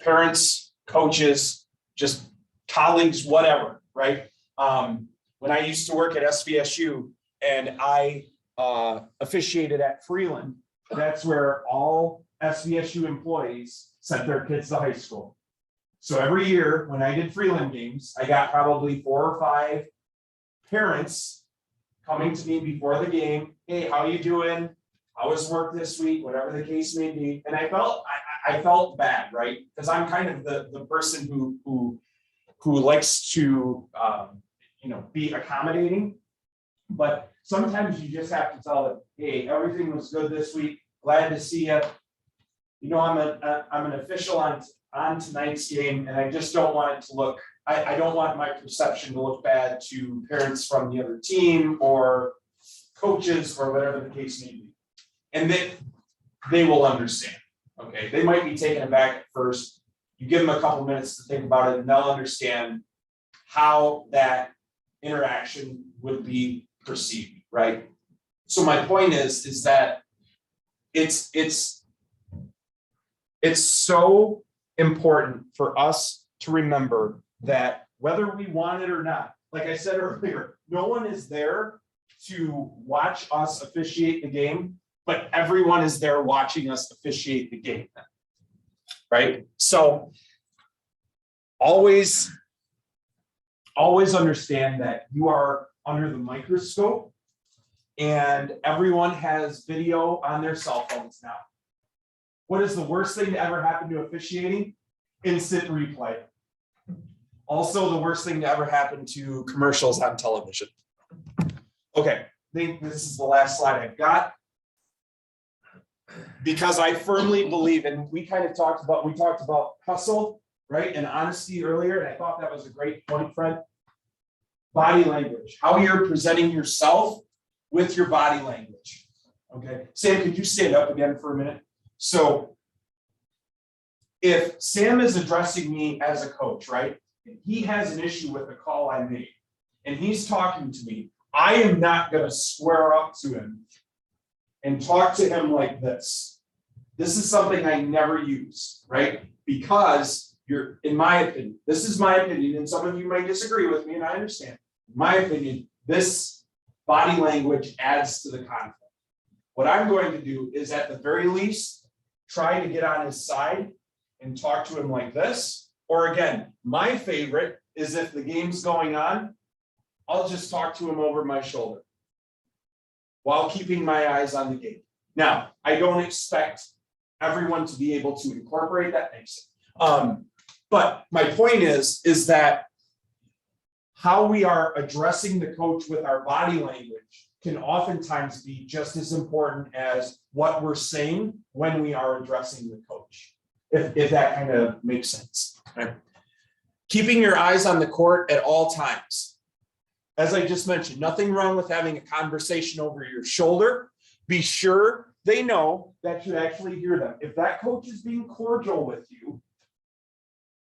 parents, coaches, just colleagues, whatever, right? When I used to work at SVSU and I officiated at Freeland, that's where all SVSU employees sent their kids to high school. So every year when I did Freeland games, I got probably 4 or 5 parents coming to me before the game. Hey, how you doing? How was work this week? Whatever the case may be. And I felt bad, right? Because I'm kind of the person who likes to you know, be accommodating. But sometimes you just have to tell them, hey, everything was good this week. Glad to see you. You know, I'm an official on tonight's game, and I just don't want it to look. I don't want my perception to look bad to parents from the other team or coaches or whatever the case may be. And they will understand. Okay, they might be taken aback at first. You give them a couple minutes to think about it, and they'll understand how that interaction would be perceived, right? So my point is that it's so important for us to remember that whether we want it or not, like I said earlier, no one is there to watch us officiate the game, but everyone is there watching us officiate the game, right? So always understand that you are under the microscope and everyone has video on their cell phones now. What is the worst thing to ever happen to officiating? Instant replay. Also, the worst thing to ever happen to commercials on television. Okay, I think this is the last slide I've got. Because I firmly believe, and we talked about hustle, right, and honesty earlier, and I thought that was a great point, Fred. Body language, how you're presenting yourself with your body language. Okay, Sam, could you stand up again for a minute? So if Sam is addressing me as a coach, right, and he has an issue with the call I made, and he's talking to me, I am not going to square up to him and talk to him like this. This is something I never use, right? Because in my opinion, this is my opinion, and some of you might disagree with me, and I understand. In my opinion, this body language adds to the conflict. What I'm going to do is, at the very least, try to get on his side and talk to him like this. Or again, my favorite is if the game's going on, I'll just talk to him over my shoulder while keeping my eyes on the game. Now, I don't expect everyone to be able to incorporate that. But my point is that how we are addressing the coach with our body language can oftentimes be just as important as what we're saying when we are addressing the coach, if that kind of makes sense. Okay. Keeping your eyes on the court at all times. As I just mentioned, nothing wrong with having a conversation over your shoulder. Be sure they know that you actually hear them. If that coach is being cordial with you,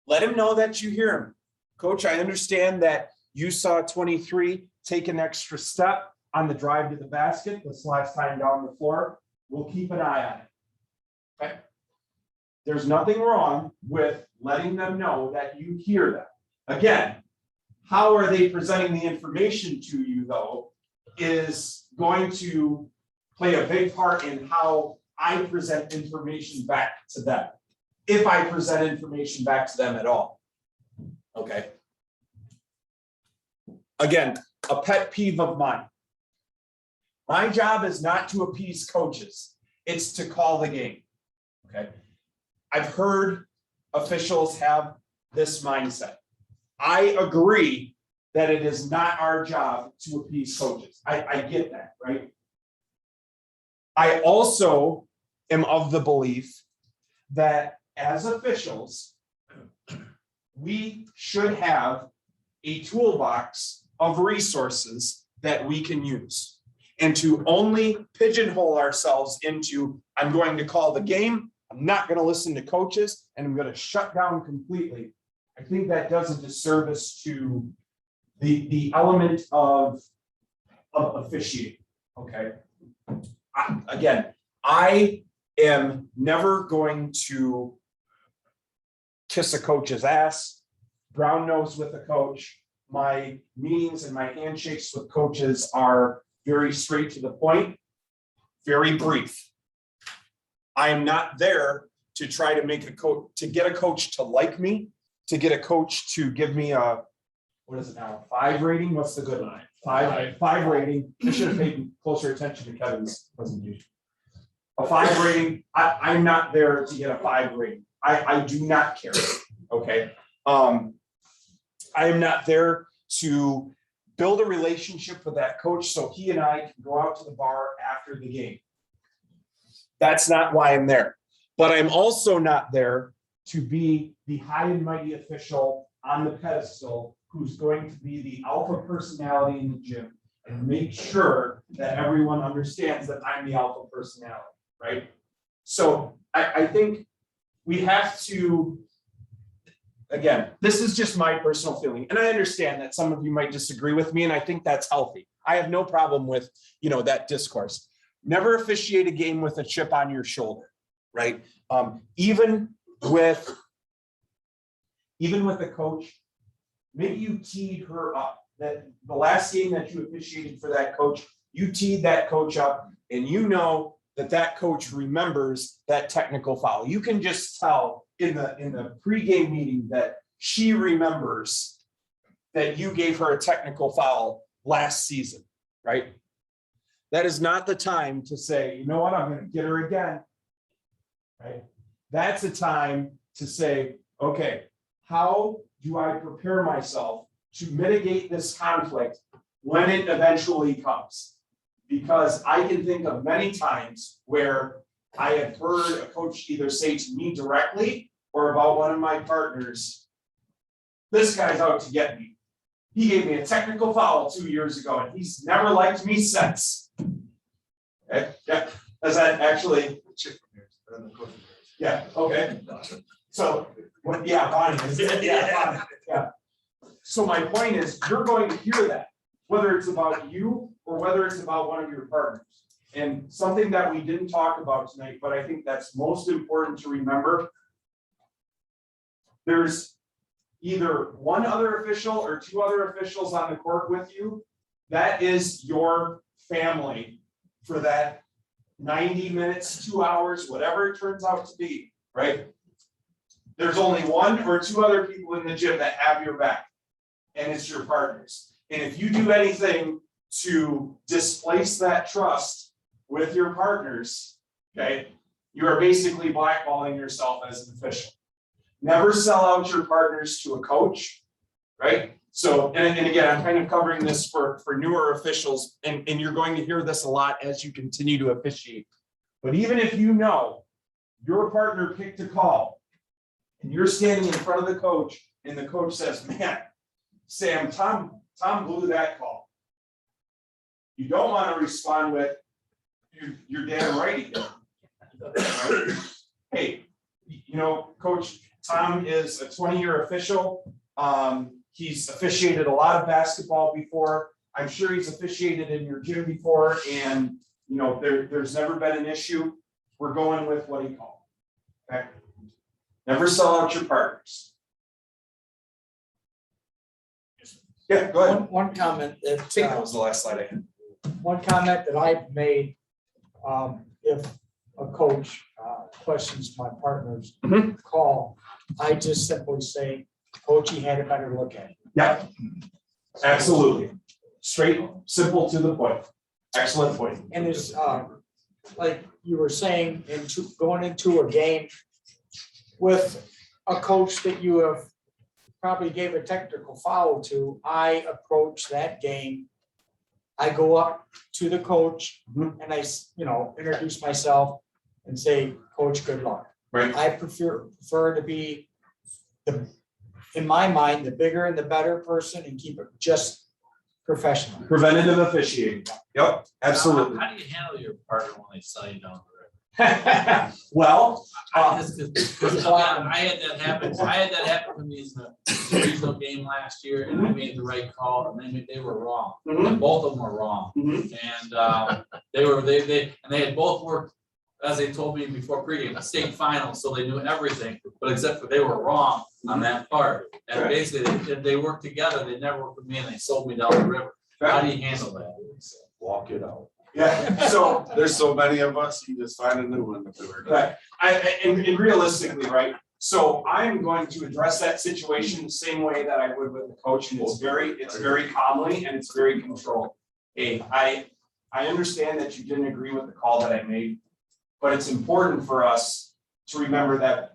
let him know that you hear him. Coach, I understand that you saw 23 take an extra step on the drive to the basket this last time down the floor. We'll keep an eye on it. Okay. There's nothing wrong with letting them know that you hear them. Again, how are they presenting the information to you, though, is going to play a big part in how I present information back to them, if I present information back to them at all. Okay. Again, a pet peeve of mine. My job is not to appease coaches. It's to call the game. Okay. I've heard officials have this mindset. I agree that it is not our job to appease coaches. I get that, right? I also am of the belief that as officials, we should have a toolbox of resources that we can use. And to only pigeonhole ourselves into, I'm going to call the game, I'm not going to listen to coaches, and I'm going to shut down completely. I think that does a disservice to the element of officiating, okay? I am never going to kiss a coach's ass, brown nose with a coach. My meetings and my handshakes with coaches are very straight to the point, very brief. I am not there to try to make a coach, to get a coach to like me, to get a coach to give me a, what is it now, 5 rating? What's the good line? 5 rating. I should have paid closer attention to Kevin's presentation. A 5 rating. I'm not there to get a 5 rating. I do not care. Okay. I am not there to build a relationship with that coach so he and I can go out to the bar after the game. That's not why I'm there. But I'm also not there to be the high and mighty official on the pedestal who's going to be the alpha personality in the gym and make sure that everyone understands that I'm the alpha personality, right? So I think we have to, again, this is just my personal feeling, and I understand that some of you might disagree with me, and I think that's healthy. I have no problem with, that discourse. Never officiate a game with a chip on your shoulder, right? Even with a coach, maybe you teed her up. That the last game that you officiated for that coach, you teed that coach up, and you know that coach remembers that technical foul. You can just tell in the pregame meeting that she remembers that you gave her a technical foul last season, right? That is not the time to say, you know what, I'm going to get her again, right? That's a time to say, okay, how do I prepare myself to mitigate this conflict when it eventually comes? Because I can think of many times where I have heard a coach either say to me directly or about one of my partners, this guy's out to get me. He gave me a technical foul 2 years ago and he's never liked me since. Okay, yeah, is that actually? Yeah, okay. So, yeah, Bonnie, yeah. So my point is, you're going to hear that, whether it's about you or whether it's about one of your partners. And something that we didn't talk about tonight, but I think that's most important to remember. There's either one other official or 2 other officials on the court with you. That is your family for that 90 minutes, 2 hours, whatever it turns out to be, right? There's only 1 or 2 other people in the gym that have your back, and it's your partners. And if you do anything to displace that trust with your partners, okay, you are basically blackballing yourself as an official. Never sell out your partners to a coach, right? So, and again, I'm kind of covering this for newer officials, and you're going to hear this a lot as you continue to officiate. But even if you know your partner picked a call and you're standing in front of the coach and the coach says, man, Sam, Tom blew that call. You don't want to respond with, you're damn right he did. Right? Hey, Coach Tom is a 20-year official. He's officiated a lot of basketball before. I'm sure he's officiated in your gym before, and there's never been an issue. We're going with what he called. Okay. Never sell out your partners. Yeah, go ahead. One comment I think that was the last slide I had. One comment that I've made, if a coach questions my partner's call, I just simply say, Coach, you had a better look at it. Yeah, absolutely. Straight, simple, to the point. Excellent point. And it's, like you were saying, going into a game with a coach that you have probably gave a technical foul to, I approach that game. I go up to the coach and I, introduce myself and say, Coach, good luck. Right. I prefer to be in my mind, the bigger and the better person and keep it just professional. Preventative officiating. Yep, absolutely. How do you handle your partner when they sell you down the river? Well, I had that happen to me in the regional game last year, and I made the right call, and they were wrong. And both of them were wrong. And they had both worked, as they told me before pregame, a state final, so they knew everything, but except for they were wrong on that part. And basically, they worked together, they never worked with me, and they sold me down the river. How do you handle that? walk it out. Yeah, so There's so many of us, you just find a new one to do it. right, and realistically, right? So I'm going to address that situation the same way that I would with the coach, and it's very calmly and it's very controlled. Hey, I understand that you didn't agree with the call that I made, but it's important for us to remember that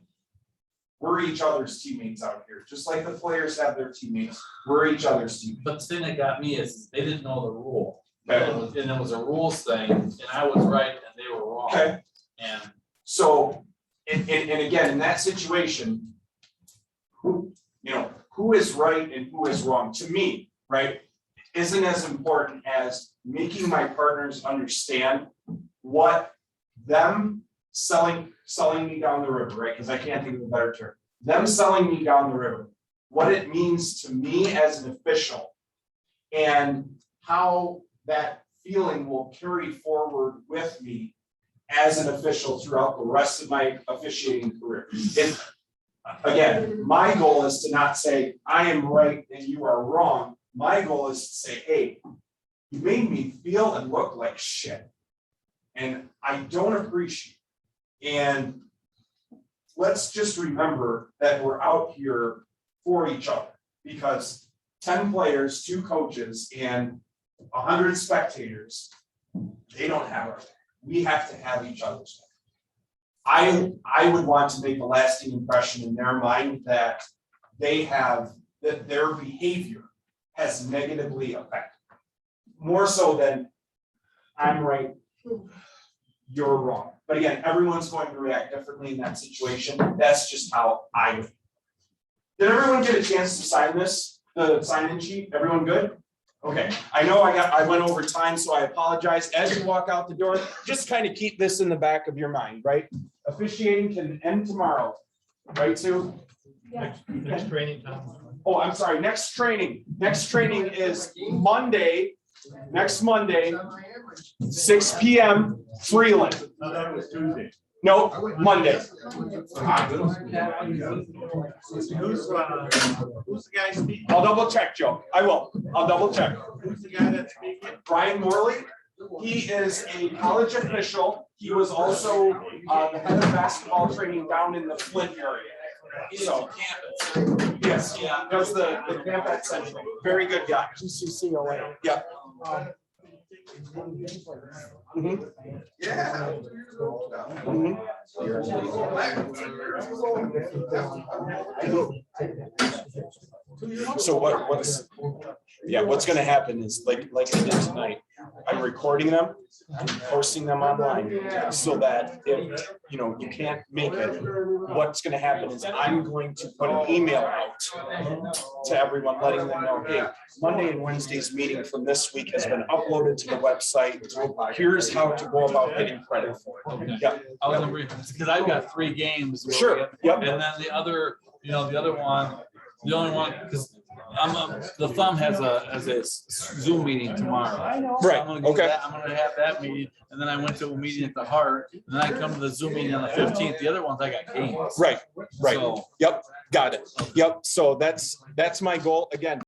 we're each other's teammates out here, just like the players have their teammates, we're each other's teammates. But the thing that got me is they didn't know the rule. Okay. And it was a rules thing, and I was right and they were wrong. Okay. And So, and again, in that situation, who is right and who is wrong, to me, right, isn't as important as making my partners understand what them selling me down the river, right, because I can't think of a better term, them selling me down the river, what it means to me as an official, and how that feeling will carry forward with me as an official throughout the rest of my officiating career. Again, my goal is to not say, I am right and you are wrong. My goal is to say, hey, you made me feel and look like shit. And I don't appreciate it. And let's just remember that we're out here for each other, because 10 players, 2 coaches, and 100 spectators, they don't have our back. We have to have each other's back. I would want to make a lasting impression in their mind that that their behavior has negatively affected, more so than I'm right, you're wrong. But again, everyone's going to react differently in that situation. That's just how I would. Did everyone get a chance to sign this, the sign-in sheet? Everyone good? Okay, I know I went over time, so I apologize. As you walk out the door, just kind of keep this in the back of your mind, right? Officiating can end tomorrow, right, Sue? Next training time. Oh, I'm sorry, next training is Monday, next Monday, 6 p.m. Freeland. No, that was Tuesday. No, Monday. Who's the guy speaking? I'll double check, Joe. I will. I'll double check. Who's the guy that's speaking? Brian Morley, he is a college official. He was also the head of basketball training down in the Flint area. So, yes, yeah, does the camp at Central. Very good guy. GCCOA. Yeah. Yeah. So what's gonna happen is like I did tonight, I'm recording them, I'm posting them online, so that if, you can't make it, what's gonna happen is I'm going to put an email out to everyone, letting them know, hey, Monday and Wednesday's meeting from this week has been uploaded to the website. Here's how to go about getting credit for it. Okay. Yeah. I was gonna because I've got 3 games. Sure, yep. And then the other one, the only one, because the thumb has a Zoom meeting tomorrow. So Right, I'm gonna go okay. I'm gonna have that meeting, and then I went to a meeting at the Heart, and then I come to the Zoom meeting on the 15th. The other ones I got games. Right, So- yep, got it. Yep, so that's my goal, again.